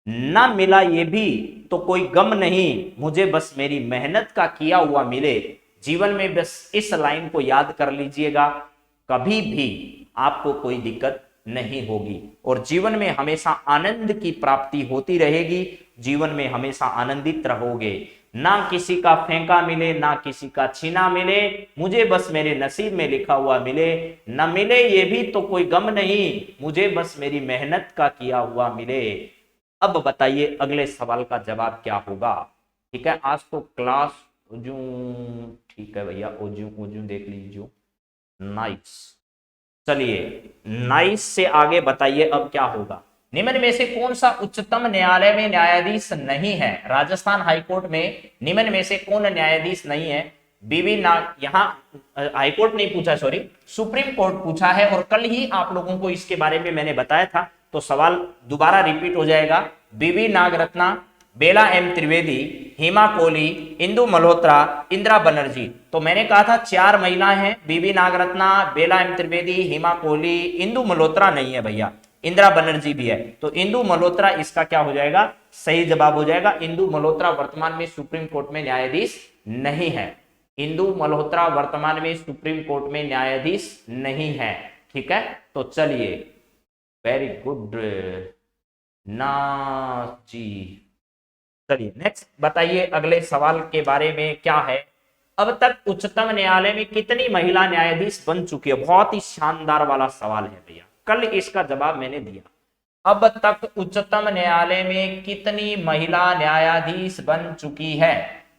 ना मिला ये भी तो कोई गम नहीं, मुझे बस मेरी मेहनत का किया हुआ मिले। जीवन में बस इस लाइन को याद कर लीजिएगा, कभी भी आपको कोई दिक्कत नहीं होगी और जीवन में हमेशा आनंद की प्राप्ति होती रहेगी। जीवन में हमेशा आनंदित रहोगे। ना किसी का फेंका मिले, ना किसी का छीना मिले, मुझे बस मेरे नसीब में लिखा हुआ मिले। न मिले ये भी तो कोई गम नहीं, मुझे बस मेरी मेहनत का किया हुआ मिले। अब बताइए अगले सवाल का जवाब क्या होगा। ठीक है, आज तो क्लास ओजू, ठीक है भैया, ओजू ओजू देख लीजिए, नाइस। चलिए नाइस से आगे बताइए अब क्या होगा। निम्न में से कौन सा उच्चतम न्यायालय में न्यायाधीश नहीं है? राजस्थान हाईकोर्ट में निम्न में से कौन न्यायाधीश नहीं है? बीबी नाग, यहाँ हाईकोर्ट नहीं पूछा, सॉरी सुप्रीम कोर्ट पूछा है, और कल ही आप लोगों को इसके बारे में मैंने बताया था, तो सवाल दोबारा रिपीट हो जाएगा। बीबी नागरत्ना, बेला एम त्रिवेदी, हेमा कोहली, इंदु मल्होत्रा, इंदिरा बनर्जी। तो मैंने कहा था 4 महिलाएं हैं, बीबी नागरत्ना, बेला एम त्रिवेदी, हेमा कोहली, इंदु मल्होत्रा नहीं है भैया, इंदिरा बनर्जी भी है। तो इंदु मल्होत्रा इसका क्या हो जाएगा? सही जवाब हो जाएगा। इंदु मल्होत्रा वर्तमान में सुप्रीम कोर्ट में न्यायाधीश नहीं है। इंदु मल्होत्रा वर्तमान में सुप्रीम कोर्ट में न्यायाधीश नहीं है। ठीक है, तो चलिए, वेरी गुड ना जी। चलिए नेक्स्ट बताइए अगले सवाल के बारे में क्या है। अब तक उच्चतम न्यायालय में कितनी महिला न्यायाधीश बन चुकी है? बहुत ही शानदार वाला सवाल है भैया, कल इसका जवाब मैंने दिया। अब तक उच्चतम न्यायालय में कितनी महिला न्यायाधीश बन चुकी है?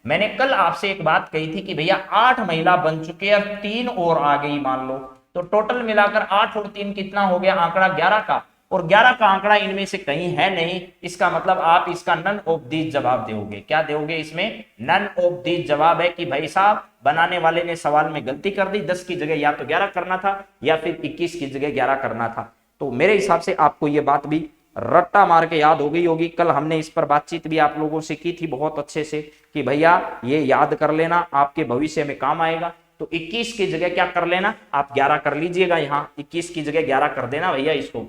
मैंने कल आपसे एक बात कही थी कि भैया 8 महिला बन चुकी है, अब 3 और आ गई मान लो, तो टोटल मिलाकर 8 और 3 कितना हो गया? आंकड़ा 11 का, और 11 का आंकड़ा इनमें से कहीं है नहीं। इसका मतलब आप इसका नन ऑफ दीज जवाब दोगे। क्या दोगे इसमें? नन ऑफ दीज जवाब है कि भाई साहब बनाने वाले ने सवाल में गलती कर दी, 10 की जगह या तो 11 करना था या फिर 21 की जगह 11 करना था। तो मेरे हिसाब से आपको ये बात भी रट्टा मार के याद हो गई होगी। कल हमने इस पर बातचीत भी आप लोगों से की थी बहुत अच्छे से कि भैया ये याद कर लेना, आपके भविष्य में काम आएगा। तो 21 की जगह क्या कर लेना, आप 11 कर लीजिएगा, यहाँ 21 की जगह 11 कर देना भैया इसको।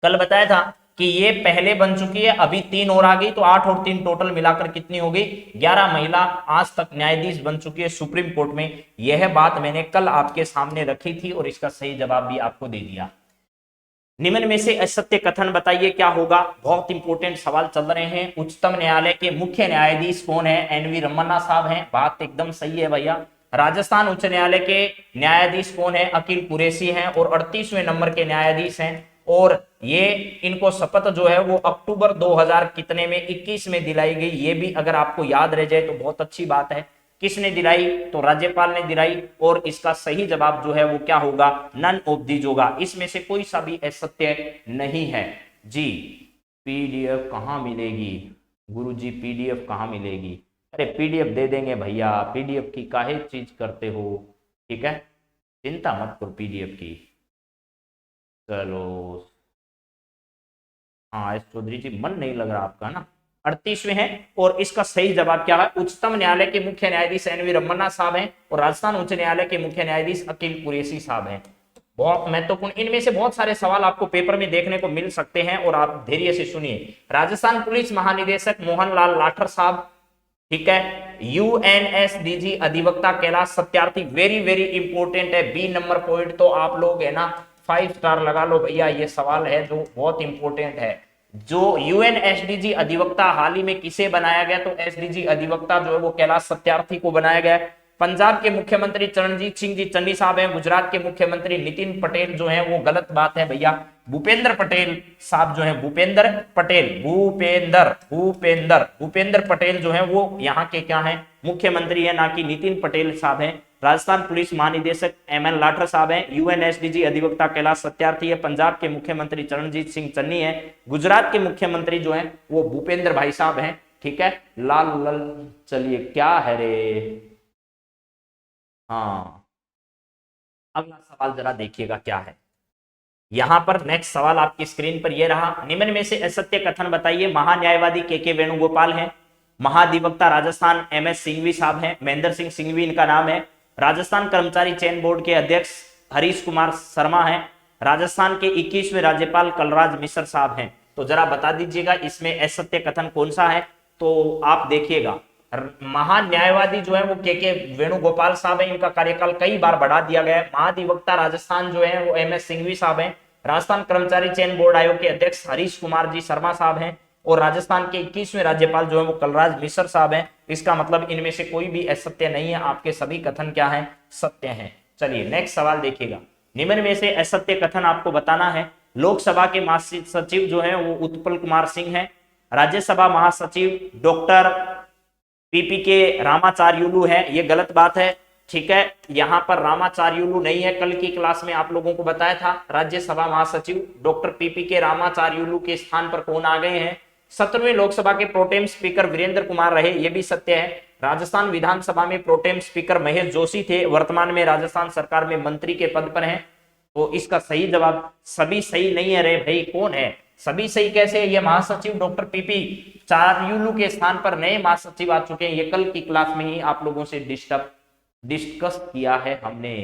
कल बताया था कि ये पहले बन चुकी है, अभी 3 और आ गई, तो 8 और 3 टोटल मिलाकर कितनी हो गई? 11 महिला आज तक न्यायाधीश बन चुकी है सुप्रीम कोर्ट में। यह बात मैंने कल आपके सामने रखी थी और इसका सही जवाब भी आपको दे दिया। निम्न में से असत्य कथन बताइए क्या होगा। बहुत इंपॉर्टेंट सवाल चल रहे हैं। उच्चतम न्यायालय के मुख्य न्यायाधीश कौन है? एनवी रमन्ना साहब हैं। बात एकदम सही है भैया। राजस्थान उच्च न्यायालय के न्यायाधीश कौन है? अकील कुरैशी हैं और 38वें नंबर के न्यायाधीश हैं। और ये इनको शपथ जो है वो अक्टूबर 2000 कितने में 21 में दिलाई गई। ये भी अगर आपको याद रह जाए तो बहुत अच्छी बात है। किसने दिलाई? तो राज्यपाल ने दिलाई। और इसका सही जवाब जो है वो क्या होगा? नन ऑफ दीज होगा। इसमें से कोई सा भी असत्य नहीं है जी। पीडीएफ कहाँ मिलेगी गुरुजी? पीडीएफ कहाँ मिलेगी? अरे पीडीएफ दे देंगे भैया, पीडीएफ की काहे चीज करते हो? ठीक है, चिंता मत करो पीडीएफ की। चलो हाँ एस चौधरी जी, मन नहीं लग रहा आपका ना। 38वें हैं और इसका सही जवाब क्या है? उच्चतम न्यायालय के मुख्य न्यायाधीश एनवी रमन्ना साहब हैं और राजस्थान उच्च न्यायालय के मुख्य न्यायाधीश अकील कुरैशी साहब हैं। बहुत महत्वपूर्ण, इनमें से बहुत सारे सवाल आपको पेपर में देखने को मिल सकते हैं और आप धैर्य से सुनिए। राजस्थान पुलिस महानिदेशक मोहन लाल लाठर साहब, ठीक है। यूएनएसडीजी अधिवक्ता Kailash Satyarthi, very very important है। बी नंबर पॉइंट तो आप लोग है ना 5 स्टार लगा लो भैया, ये सवाल है जो बहुत इंपॉर्टेंट है। जो यूएनएसडीजी अधिवक्ता हाल ही में किसे बनाया गया? तो एसडीजी अधिवक्ता जो है वो कैलाश सत्यार्थी को बनाया गया। पंजाब के मुख्यमंत्री चरणजीत सिंह जी चन्नी साहब हैं। गुजरात के मुख्यमंत्री नितिन पटेल जो हैं वो गलत बात है भैया, भूपेंद्र पटेल साहब जो हैं, भूपेंद्र पटेल, भूपेंद्र पटेल जो हैं वो यहाँ के क्या हैं, मुख्यमंत्री है, ना कि नितिन पटेल साहब हैं। राजस्थान पुलिस महानिदेशक एमएन लाठर साहब हैं। यूएनएसडीजी अधिवक्ता कैलाश सत्यार्थी है। पंजाब के मुख्यमंत्री चरणजीत सिंह चन्नी है। गुजरात के मुख्यमंत्री जो हैं वो भूपेंद्र भाई साहब हैं। ठीक है, लाल लल, चलिए क्या है रे, हाँ अगला सवाल जरा देखिएगा क्या है। यहां पर नेक्स्ट सवाल आपकी स्क्रीन पर यह रहा, निम्न में से असत्य कथन बताइए। महान्यायवादी के वेणुगोपाल हैं। महाधिवक्ता राजस्थान एमएस सिंघवी साहब हैं। महेंद्र सिंह सिंघवी इनका नाम है। राजस्थान कर्मचारी चयन बोर्ड के अध्यक्ष हरीश कुमार शर्मा हैं। राजस्थान के 21वें राज्यपाल कलराज मिश्र साहब हैं। तो जरा बता दीजिएगा इसमें असत्य कथन कौन सा है। तो आप देखिएगा महान्यायवादी जो है वो के वेणुगोपाल साहब हैं। इनका कार्यकाल कई बार बढ़ा दिया गया है। महाधिवक्ता राजस्थान जो है वो एमएस सिंघवी साहब हैं। राजस्थान कर्मचारी चयन बोर्ड आयोग के अध्यक्ष हरीश कुमार जी शर्मा साहब हैं। और राजस्थान के 21वें राज्यपाल जो है वो कलराज मिश्र साहब हैं। इसका मतलब इनमें से कोई भी असत्य नहीं है, आपके सभी कथन क्या हैं, सत्य हैं। चलिए नेक्स्ट सवाल देखिएगा, निम्न में से असत्य कथन आपको बताना है। लोकसभा के महासचिव जो है वो उत्पल कुमार सिंह है। राज्यसभा महासचिव डॉक्टर पीपी के रामाचार्युलू है, ये गलत बात है। ठीक है, यहां पर रामाचार्युलू नहीं है, कल की क्लास में आप लोगों को बताया था। राज्यसभा महासचिव डॉक्टर पीपी के रामाचार्युलू के स्थान पर कौन आ गए हैं, 17वें लोकसभा के प्रोटेम स्पीकर वीरेंद्र कुमार रहे, ये भी सत्य है। राजस्थान विधानसभा में प्रोटेम स्पीकर महेश जोशी थे, वर्तमान में राजस्थान सरकार में मंत्री के पद पर हैं। तो इसका सही जवाब, सभी सही नहीं है रे भाई, कौन है सभी सही कैसे, ये महासचिव डॉक्टर पीपी चार्युलू के स्थान पर नए महासचिव आ चुके हैं। ये कल की क्लास में ही आप लोगों से डिस्कस किया है हमने।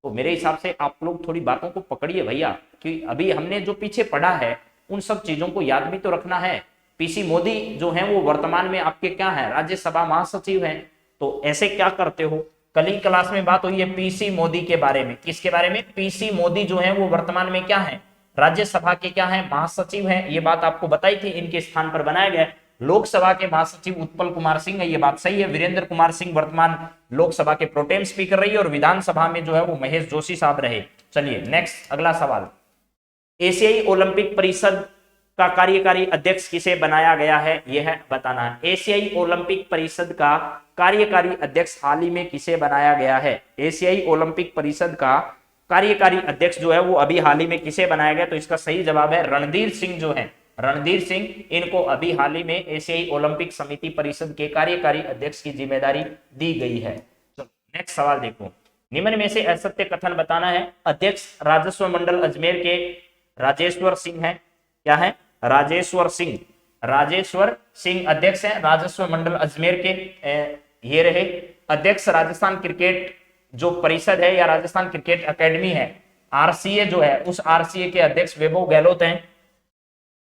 तो मेरे हिसाब से आप लोग थोड़ी बातों को पकड़िए भैया, कि अभी हमने जो पीछे पढ़ा है उन सब चीजों को याद भी तो रखना है। पीसी मोदी जो है वो वर्तमान में आपके क्या है, राज्यसभा महासचिव हैं। तो ऐसे क्या करते हो, कल ही क्लास में बात हुई है पीसी मोदी के बारे में। किसके बारे में, पीसी मोदी जो है वो वर्तमान में क्या है, राज्यसभा के क्या है, महासचिव हैं। ये बात आपको बताई थी, इनके स्थान पर बनाया गया। लोकसभा के महासचिव उत्पल कुमार सिंह है, ये बात सही है। वीरेंद्र कुमार सिंह वर्तमान लोकसभा के प्रोटेम स्पीकर रही और विधानसभा में जो है वो महेश जोशी साहब रहे। चलिए नेक्स्ट अगला सवाल, एशियाई ओलंपिक परिषद का कार्यकारी अध्यक्ष किसे बनाया गया है, यह है बताना है। एशियाई ओलंपिक परिषद का कार्यकारी अध्यक्ष हाल ही में किसे बनाया गया है, एशियाई ओलंपिक परिषद का कार्यकारी अध्यक्ष जो है वो अभी हाल ही में किसे बनाया गया। तो इसका सही जवाब है रणधीर सिंह जो है, रणधीर सिंह, इनको अभी हाल ही में एशियाई ओलंपिक समिति परिषद के कार्यकारी अध्यक्ष की जिम्मेदारी दी गई है। तो नेक्स्ट सवाल देखो, निम्न में से असत्य कथन बताना है। अध्यक्ष राजस्व मंडल अजमेर के राजेश्वर सिंह है, क्या है, राजेश्वर सिंह, राजेश्वर सिंह अध्यक्ष है राजस्व मंडल अजमेर के। ये रहे अध्यक्ष राजस्थान क्रिकेट जो परिषद है या राजस्थान क्रिकेट एकेडमी है, आरसीए जो है, उस आरसीए के अध्यक्ष वैभव गहलोत हैं।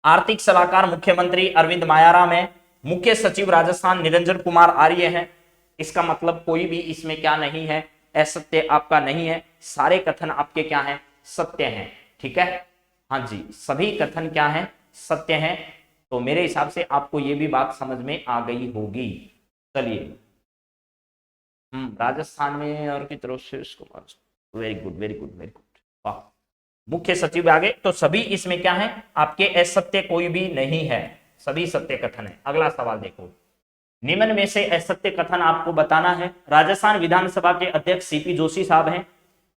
आर्थिक सलाहकार मुख्यमंत्री अरविंद मायाराम है। मुख्य सचिव राजस्थान निरंजन कुमार आर्य हैं। इसका मतलब कोई भी इसमें क्या नहीं है, असत्य आपका नहीं है, सारे कथन आपके क्या हैं, सत्य हैं। ठीक है, हाँ जी, सभी कथन क्या हैं, सत्य हैं। तो मेरे हिसाब से आपको ये भी बात समझ में आ गई होगी। चलिए, राजस्थान में और की तरफ से इसको, very good very good very good, वाह, मुख्य सचिव आगे। तो सभी इसमें क्या है, आपके असत्य कोई भी नहीं है, सभी सत्य कथन है। अगला सवाल देखो, निम्न में से असत्य कथन आपको बताना है। राजस्थान विधानसभा के अध्यक्ष सीपी जोशी साहब हैं।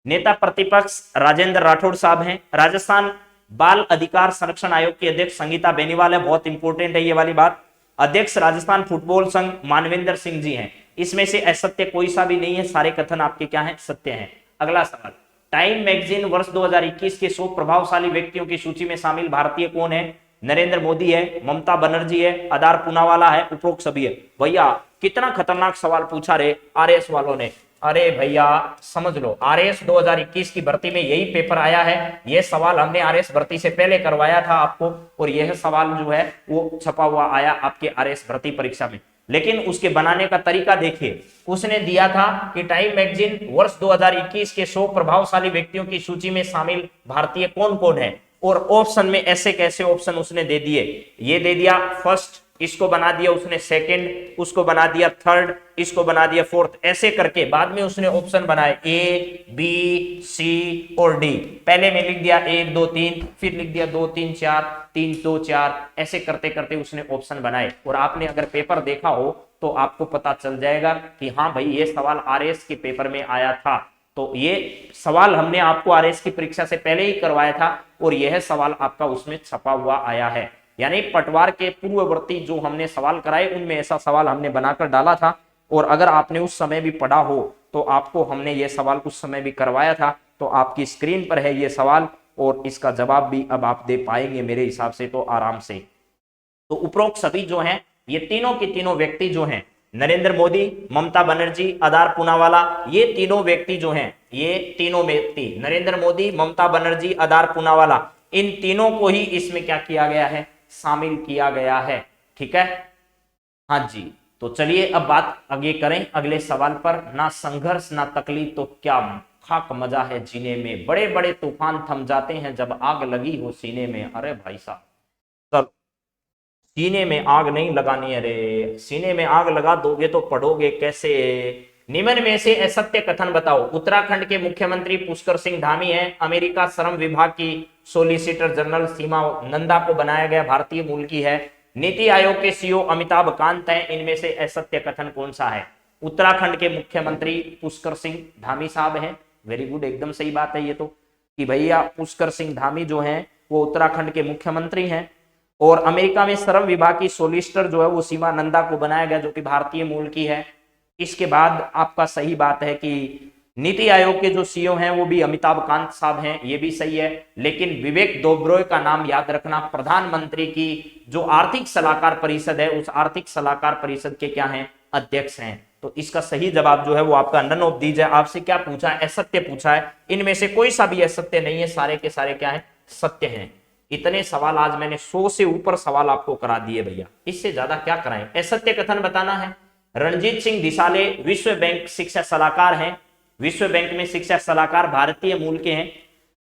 नेता प्रतिपक्ष राजेंद्र राठौड़ साहब हैं। राजस्थान बाल अधिकार संरक्षण आयोग के अध्यक्ष संगीता बेनीवाल है, बहुत इंपॉर्टेंट है ये वाली बात। अध्यक्ष राजस्थान फुटबॉल संघ मानवेंद्र सिंह जी हैं। इसमें से असत्य कोई सा भी नहीं है, सारे कथन आपके क्या हैं, सत्य हैं। अगला सवाल, टाइम मैगजीन वर्ष 2021 के 100 प्रभावशाली व्यक्तियों की सूची में शामिल भारतीय कौन है, नरेंद्र मोदी है, ममता बनर्जी है, अदार पूनावाला है, उपरोक्त सभी है। भैया कितना खतरनाक सवाल पूछा रे आरएस वालों ने। अरे भैया समझ लो, आरएस 2021 की भर्ती में यही पेपर आया है। यह सवाल हमने आरएस भर्ती से पहले करवाया था आपको, और यह सवाल जो है वो छपा हुआ आया आपके आरएस भर्ती परीक्षा में। लेकिन उसके बनाने का तरीका देखिए, उसने दिया था कि टाइम मैगजीन वर्ष 2021 के 100 प्रभावशाली व्यक्तियों की सूची में शामिल भारतीय कौन कौन है, और ऑप्शन में ऐसे कैसे ऑप्शन उसने दे दिए। ये दे दिया फर्स्ट इसको बना दिया उसने सेकंड, उसको बना दिया थर्ड, इसको बना दिया फोर्थ, ऐसे करके बाद में उसने ऑप्शन बनाए ए बी सी और डी। पहले में लिख दिया 1 2 3, फिर लिख दिया 2 3 4, 3 2 4, ऐसे करते करते उसने ऑप्शन बनाए। और आपने अगर पेपर देखा हो तो आपको पता चल जाएगा कि हाँ भाई ये सवाल आरएएस के पेपर में आया था। तो ये सवाल हमने आपको आरएएस की परीक्षा से पहले ही करवाया था और यह सवाल आपका उसमें छपा हुआ आया है। यानी पटवार के पूर्ववर्ती जो हमने सवाल कराए उनमें ऐसा सवाल हमने बनाकर डाला था। और अगर आपने उस समय भी पढ़ा हो तो आपको हमने ये सवाल उस समय भी करवाया था। तो आपकी स्क्रीन पर है ये सवाल और इसका जवाब भी अब आप दे पाएंगे मेरे हिसाब से तो आराम से। तो उपरोक्त सभी जो हैं ये तीनों के तीनों व्यक्ति जो हैं, नरेंद्र मोदी, ममता बनर्जी, आधार पूनावाला, ये तीनों व्यक्ति जो हैं, ये तीनों व्यक्ति नरेंद्र मोदी, ममता बनर्जी, आधार पूनावाला, इन तीनों को ही इसमें क्या किया गया है, शामिल किया गया है। ठीक है, हाँ जी। तो चलिए अब बात आगे करें अगले सवाल पर। ना संघर्ष ना तकलीफ तो क्या खाक मजा है जीने में, बड़े बड़े तूफान थम जाते हैं जब आग लगी हो सीने में। अरे भाई साहब, चलो सीने में आग नहीं लगानी, अरे सीने में आग लगा दोगे तो पढ़ोगे कैसे। निम्न में से असत्य कथन बताओ। उत्तराखंड के मुख्यमंत्री पुष्कर सिंह धामी हैं। अमेरिका श्रम विभाग की सोलिसिटर जनरल सीमा नंदा को बनाया गया भारतीय मूल की है। नीति आयोग के सीईओ अमिताभ कांत हैं। इनमें से असत्य कथन कौन सा है। उत्तराखंड के मुख्यमंत्री पुष्कर सिंह धामी साहब हैं। वेरी गुड, एकदम सही बात है ये तो, कि भैया पुष्कर सिंह धामी जो हैं वो उत्तराखंड के मुख्यमंत्री हैं। और अमेरिका में श्रम विभाग की सोलिसिटर जो है वो सीमा नंदा को बनाया गया जो कि भारतीय मूल की है। इसके बाद आपका सही बात है कि नीति आयोग के जो सीईओ हैं वो भी अमिताभ कांत साहब हैं, ये भी सही है। लेकिन विवेक दोब्रोय का नाम याद रखना, प्रधानमंत्री की जो आर्थिक सलाहकार परिषद है उस आर्थिक सलाहकार परिषद के क्या हैं, अध्यक्ष हैं। तो इसका सही जवाब जो है वो आपका नन ऑफ दीज है। आपसे क्या पूछा है, असत्य पूछा है। इनमें से कोई सा भी असत्य नहीं है, सारे के सारे क्या है, सत्य हैं। इतने सवाल आज मैंने 100 से ऊपर सवाल आपको करा दिए भैया, इससे ज्यादा क्या कराएं। असत्य कथन बताना है। रणजीत सिंह दिसाले विश्व बैंक शिक्षा सलाहकार हैं। विश्व बैंक में शिक्षा सलाहकार भारतीय मूल के हैं।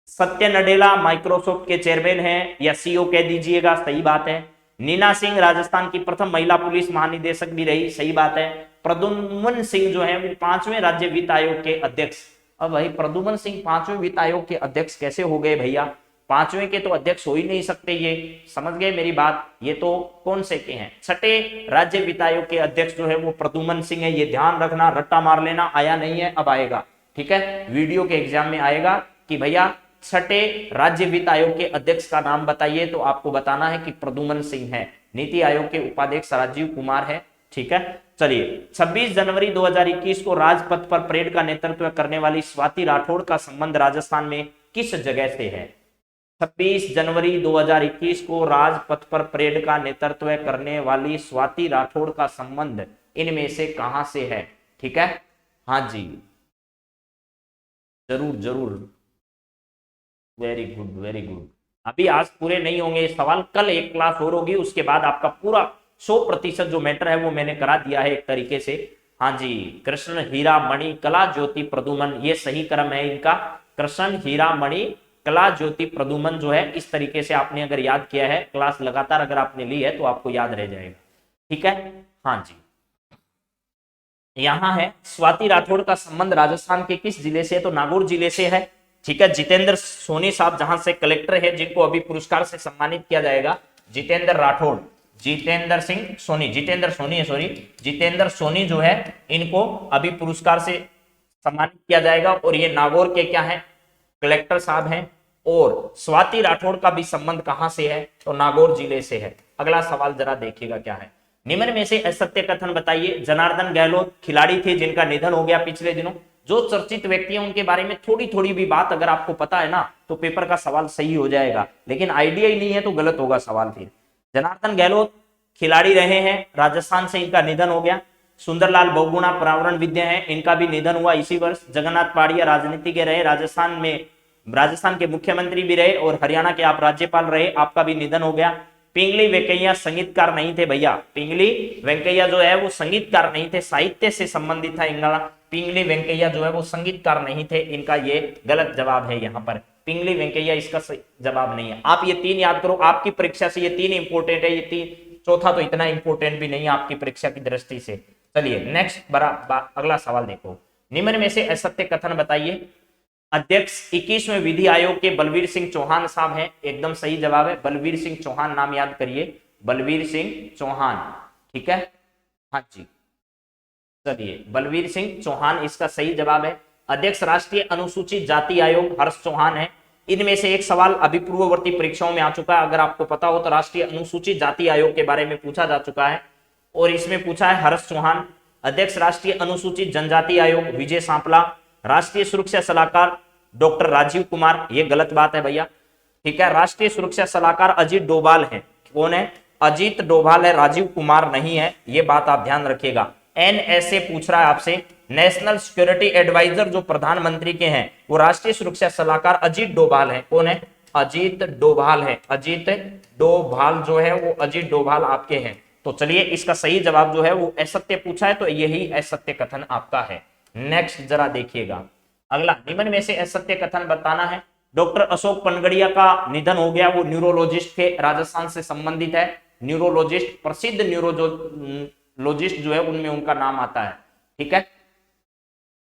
सत्य नडेला माइक्रोसॉफ्ट के चेयरमैन हैं या सीईओ कह दीजिएगा, सही बात है। नीना सिंह राजस्थान की प्रथम महिला पुलिस महानिदेशक भी रही, सही बात है। प्रद्युम्न सिंह जो है वो 5वें राज्य वित्त आयोग के अध्यक्ष। अब भाई प्रद्युम्न सिंह 5वें वित्त आयोग के अध्यक्ष कैसे हो गए भैया, 5वें के तो अध्यक्ष हो ही नहीं सकते, ये समझ गए मेरी बात। ये तो कौन से के हैं, 6ठे राज्य वित्त आयोग के अध्यक्ष जो है वो प्रद्युम्न सिंह है। ये ध्यान रखना, रट्टा मार लेना, आया नहीं है अब आएगा। ठीक है, वीडियो के एग्जाम में आएगा कि भैया 6ठे राज्य वित्त आयोग के अध्यक्ष का नाम बताइए, तो आपको बताना है कि प्रद्युम्न सिंह है। नीति आयोग के उपाध्यक्ष राजीव कुमार है। ठीक है, चलिए 26 जनवरी 2021 को राजपथ पर परेड का नेतृत्व करने वाली स्वाति राठौड़ का संबंध राजस्थान में किस जगह से है। 26 जनवरी 2021 को राजपथ पर परेड का नेतृत्व करने वाली स्वाति राठौड़ का संबंध इनमें से कहां से है। ठीक है, हाँ जी, जरूर जरूर, वेरी गुड वेरी गुड। अभी आज पूरे नहीं होंगे सवाल, कल एक क्लास और होगी, उसके बाद आपका पूरा 100% जो मैटर है वो मैंने करा दिया है एक तरीके से। हाँ जी, कृष्ण हीरा मणि कला ज्योति प्रदुमन, ये सही क्रम है इनका। कृष्ण हीरा मणि कला ज्योति प्रदुमन जो है, इस तरीके से आपने अगर याद किया है, क्लास लगातार अगर आपने ली है तो आपको याद रह जाएगा। ठीक है, हाँ जी। यहां है स्वाति राठौड़ का संबंध राजस्थान के किस जिले से है, तो नागौर जिले से है। ठीक है, जितेंद्र सोनी साहब जहां से कलेक्टर है, जिनको अभी पुरस्कार से सम्मानित किया जाएगा, जितेंद्र राठौड़, जितेंद्र सिंह सोनी, जितेंद्र सोनी है, सॉरी जितेंद्र सोनी जो है, इनको अभी पुरस्कार से सम्मानित किया जाएगा। और ये नागौर के क्या है, कलेक्टर साहब हैं। और स्वाति राठौड़ का भी संबंध कहां से है, तो नागौर जिले से है। अगला सवाल जरा देखिएगा क्या है। निम्न में से असत्य कथन बताइए। जनार्दन गहलोत खिलाड़ी थे जिनका निधन हो गया पिछले दिनों। जो चर्चित व्यक्ति हैं उनके बारे में थोड़ी थोड़ी भी बात अगर आपको पता है ना, तो पेपर का सवाल सही हो जाएगा, लेकिन आइडिया ही नहीं है तो गलत होगा सवाल फिर। जनार्दन गहलोत खिलाड़ी रहे हैं, राजस्थान से इनका निधन हो गया। सुंदरलाल बहुगुणा पर्यावरण विद्या है, इनका भी निधन हुआ इसी वर्ष। जगन्नाथ पाड़िया राजनीति के रहे, राजस्थान के मुख्यमंत्री भी रहे और हरियाणा के आप राज्यपाल रहे, आपका भी निधन हो गया। पिंगली वेंकैया संगीतकार नहीं थे भैया, पिंगली वेंकैया जो है वो संगीतकार नहीं थे, साहित्य से संबंधित था इनका। पिंगली वेंकैया जो है वो संगीतकार नहीं थे, इनका ये गलत जवाब है। यहाँ पर पिंगली वेंकैया इसका जवाब नहीं है। आप ये तीन याद करो, आपकी परीक्षा से ये तीन इंपोर्टेंट है, ये तीन चौथा तो इतना इंपॉर्टेंट भी नहीं है आपकी परीक्षा की दृष्टि से। चलिए नेक्स्ट अगला सवाल देखो, निम्न में से असत्य कथन बताइए। अध्यक्ष 21वें विधि आयोग के बलवीर सिंह चौहान साहब हैं, एकदम सही जवाब है, बलवीर सिंह चौहान, नाम याद करिए, बलवीर सिंह चौहान, ठीक है, हाँ जी, चलिए बलवीर सिंह चौहान इसका सही जवाब है। अध्यक्ष राष्ट्रीय अनुसूचित जाति आयोग हर्ष चौहान है। इनमें से एक सवाल अभी पूर्ववर्ती परीक्षाओं में आ चुका है, अगर आपको पता हो तो राष्ट्रीय अनुसूचित जाति आयोग के बारे में पूछा जा चुका है और इसमें पूछा है हर्ष चौहान। अध्यक्ष राष्ट्रीय अनुसूचित जनजाति आयोग विजय सांपला, राष्ट्रीय सुरक्षा सलाहकार डॉक्टर राजीव कुमार, ये गलत बात है भैया, ठीक है, राष्ट्रीय सुरक्षा सलाहकार अजीत डोभाल है। कौन है? अजीत डोभाल है, राजीव कुमार नहीं है, ये बात आप ध्यान रखिएगा। एनएसए पूछ रहा है आपसे, नेशनल सिक्योरिटी एडवाइजर जो प्रधानमंत्री के हैं वो राष्ट्रीय सुरक्षा सलाहकार अजीत डोभाल है। कौन है? अजीत डोभाल है, अजीत डोभाल जो है वो अजीत डोभाल आपके हैं। तो चलिए इसका सही जवाब जो है वो असत्य पूछा है, तो यही असत्य कथन आपका है। नेक्स्ट जरा देखिएगा, अगला, निम्न में से असत्य कथन बताना है। डॉक्टर अशोक पनगड़िया का निधन हो गया, वो न्यूरोलॉजिस्ट थे, राजस्थान से संबंधित है, न्यूरोलॉजिस्ट, प्रसिद्ध न्यूरोलॉजिस्ट जो है उनमें उनका नाम आता है, ठीक है।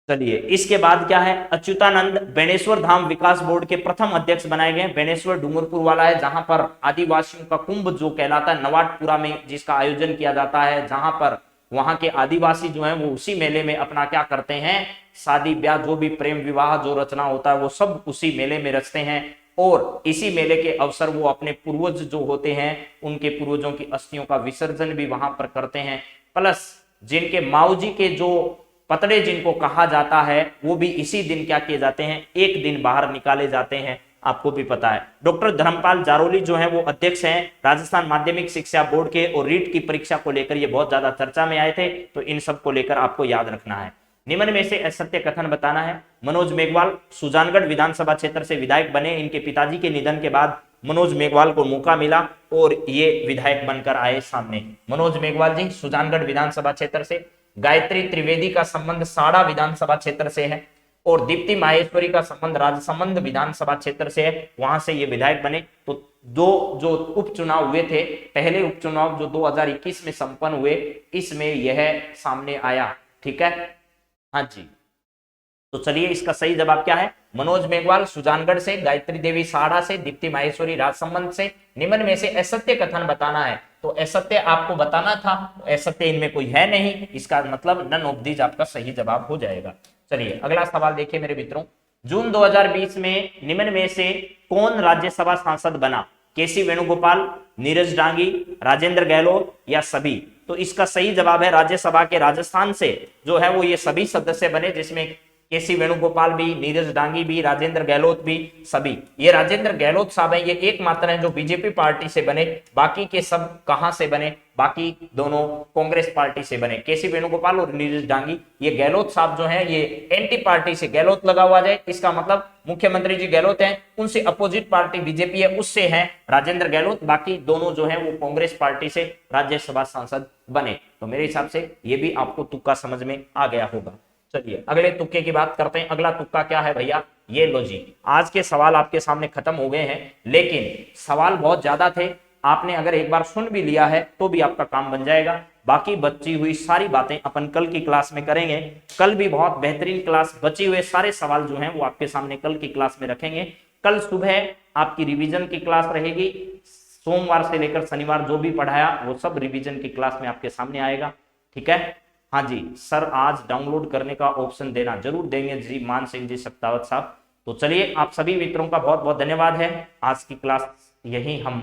चलिए इसके बाद क्या है, अच्युतानंद बेणेश्वर धाम विकास बोर्ड के प्रथम अध्यक्ष बनाए गए। बेणेश्वर डूंगरपुर वाला है, जहां पर आदिवासियों का कुंभ जो कहलाता है नवाटपुरा में जिसका आयोजन किया जाता है, जहां पर वहां के आदिवासी जो हैं वो उसी मेले में अपना क्या करते हैं, शादी ब्याह जो भी प्रेम विवाह जो रचना होता है वो सब उसी मेले में रचते हैं और इसी मेले के अवसर वो अपने पूर्वज जो होते हैं उनके पूर्वजों की अस्थियों का विसर्जन भी वहां पर करते हैं। प्लस जिनके माऊजी के जो पतड़े जिनको कहा जाता है वो भी इसी दिन क्या किए जाते हैं, एक दिन बाहर निकाले जाते हैं, आपको भी पता है। डॉक्टर धर्मपाल जारोली जो है वो अध्यक्ष हैं राजस्थान माध्यमिक शिक्षा बोर्ड के और रीट की परीक्षा को लेकर ये बहुत ज्यादा चर्चा में आए थे, तो इन सब को लेकर आपको याद रखना है। निम्न में से असत्य कथन बताना है। मनोज मेघवाल सुजानगढ़ विधानसभा क्षेत्र से विधायक बने, इनके पिताजी के निधन के बाद मनोज मेघवाल को मौका मिला और ये विधायक बनकर आए सामने। मनोज मेघवाल जी सुजानगढ़ विधानसभा क्षेत्र से। गायत्री त्रिवेदी का संबंध साड़ा विधानसभा क्षेत्र से है और दीप्ति माहेश्वरी का संबंध राजसमंद विधानसभा क्षेत्र से है, वहां से ये विधायक बने। तो दो जो उपचुनाव हुए थे, पहले उपचुनाव जो 2021 में संपन्न हुए, इसमें यह सामने आया, ठीक है, हाँ जी। तो चलिए इसका सही जवाब क्या है, मनोज मेघवाल सुजानगढ़ से, गायत्री देवी साड़ा से, दीप्ति माहेश्वरी राजसमंद से। निम्न में से असत्य कथन बताना है, तो असत्य आपको बताना था, तो असत्य इनमें कोई है नहीं, इसका मतलब नन ऑफ दीज आपका सही जवाब हो जाएगा। चलिए अगला सवाल देखिए मेरे मित्रों, जून 2020 में निम्न में से कौन राज्यसभा सांसद बना? केसी वेणुगोपाल, नीरज डांगी, राजेंद्र गहलोत या सभी? तो इसका सही जवाब है राज्यसभा के राजस्थान से जो है वो ये सभी सदस्य बने, जिसमें केसी वेणुगोपाल भी, नीरज डांगी भी, राजेंद्र गहलोत भी, सभी। ये राजेंद्र गहलोत साहब हैं, ये एकमात्र हैं जो बीजेपी पार्टी से बने, बाकी के सब कहां से बने? बाकी दोनों कांग्रेस पार्टी से बने। केसी वेणुगोपाल और नीरज डांगी, ये गहलोत साहब जो हैं ये एंटी पार्टी से, गहलोत लगा हुआ जाए इसका मतलब मुख्यमंत्री जी गहलोत हैं, उनसे अपोजिट पार्टी बीजेपी है उससे है राजेंद्र गहलोत, बाकी दोनों जो है वो कांग्रेस पार्टी से राज्यसभा सांसद बने। तो मेरे हिसाब से ये भी आपको तुक्का समझ में आ गया होगा। चलिए अगले तुक्के की बात करते हैं। अगला तुक्का क्या है भैया, ये लो जी, आज के सवाल आपके सामने खत्म हो गए हैं, लेकिन सवाल बहुत ज्यादा थे, आपने अगर एक बार सुन भी लिया है तो भी आपका काम बन जाएगा। बाकी बची हुई सारी बातें अपन कल की क्लास में करेंगे। कल भी बहुत बेहतरीन क्लास, बचे हुए सारे सवाल जो हैं वो आपके सामने कल की क्लास में रखेंगे। कल सुबह आपकी रिवीजन की क्लास रहेगी, सोमवार से लेकर शनिवार जो भी पढ़ाया वो सब रिवीजन की क्लास में आपके सामने आएगा, ठीक है। हाँ जी सर, आज डाउनलोड करने का ऑप्शन देना, जरूर देंगे जी मान सिंह जी सप्तावत साहब। तो चलिए आप सभी मित्रों का बहुत बहुत धन्यवाद है। आज की क्लास यही हम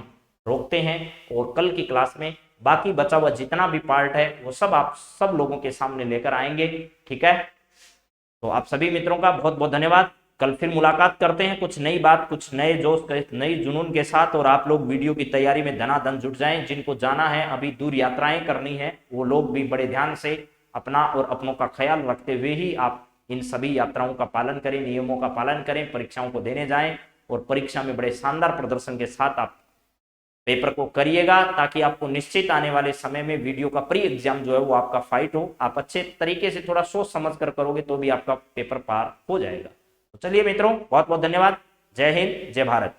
रोकते हैं और कल की क्लास में बाकी बचा हुआ जितना भी पार्ट है वो सब आप सब लोगों के सामने लेकर आएंगे, ठीक है। तो आप सभी मित्रों का बहुत बहुत धन्यवाद। कल फिर मुलाकात करते हैं कुछ नई बात, कुछ नए जोश, नई जुनून के साथ। और आप लोग वीडियो की तैयारी में धनाधन जुट जाएं। जिनको जाना है, अभी दूर यात्राएं करनी है, वो लोग भी बड़े ध्यान से अपना और अपनों का ख्याल रखते हुए ही आप इन सभी यात्राओं का पालन करें, नियमों का पालन करें, परीक्षाओं को देने जाएं और परीक्षा में बड़े शानदार प्रदर्शन के साथ आप पेपर को करिएगा, ताकि आपको निश्चित आने वाले समय में वीडियो का प्री एग्जाम जो है वो आपका फाइट हो। आप अच्छे तरीके से थोड़ा सोच समझ कर करोगे तो भी आपका पेपर पार हो जाएगा। तो चलिए मित्रों, बहुत बहुत धन्यवाद। जय हिंद, जय भारत।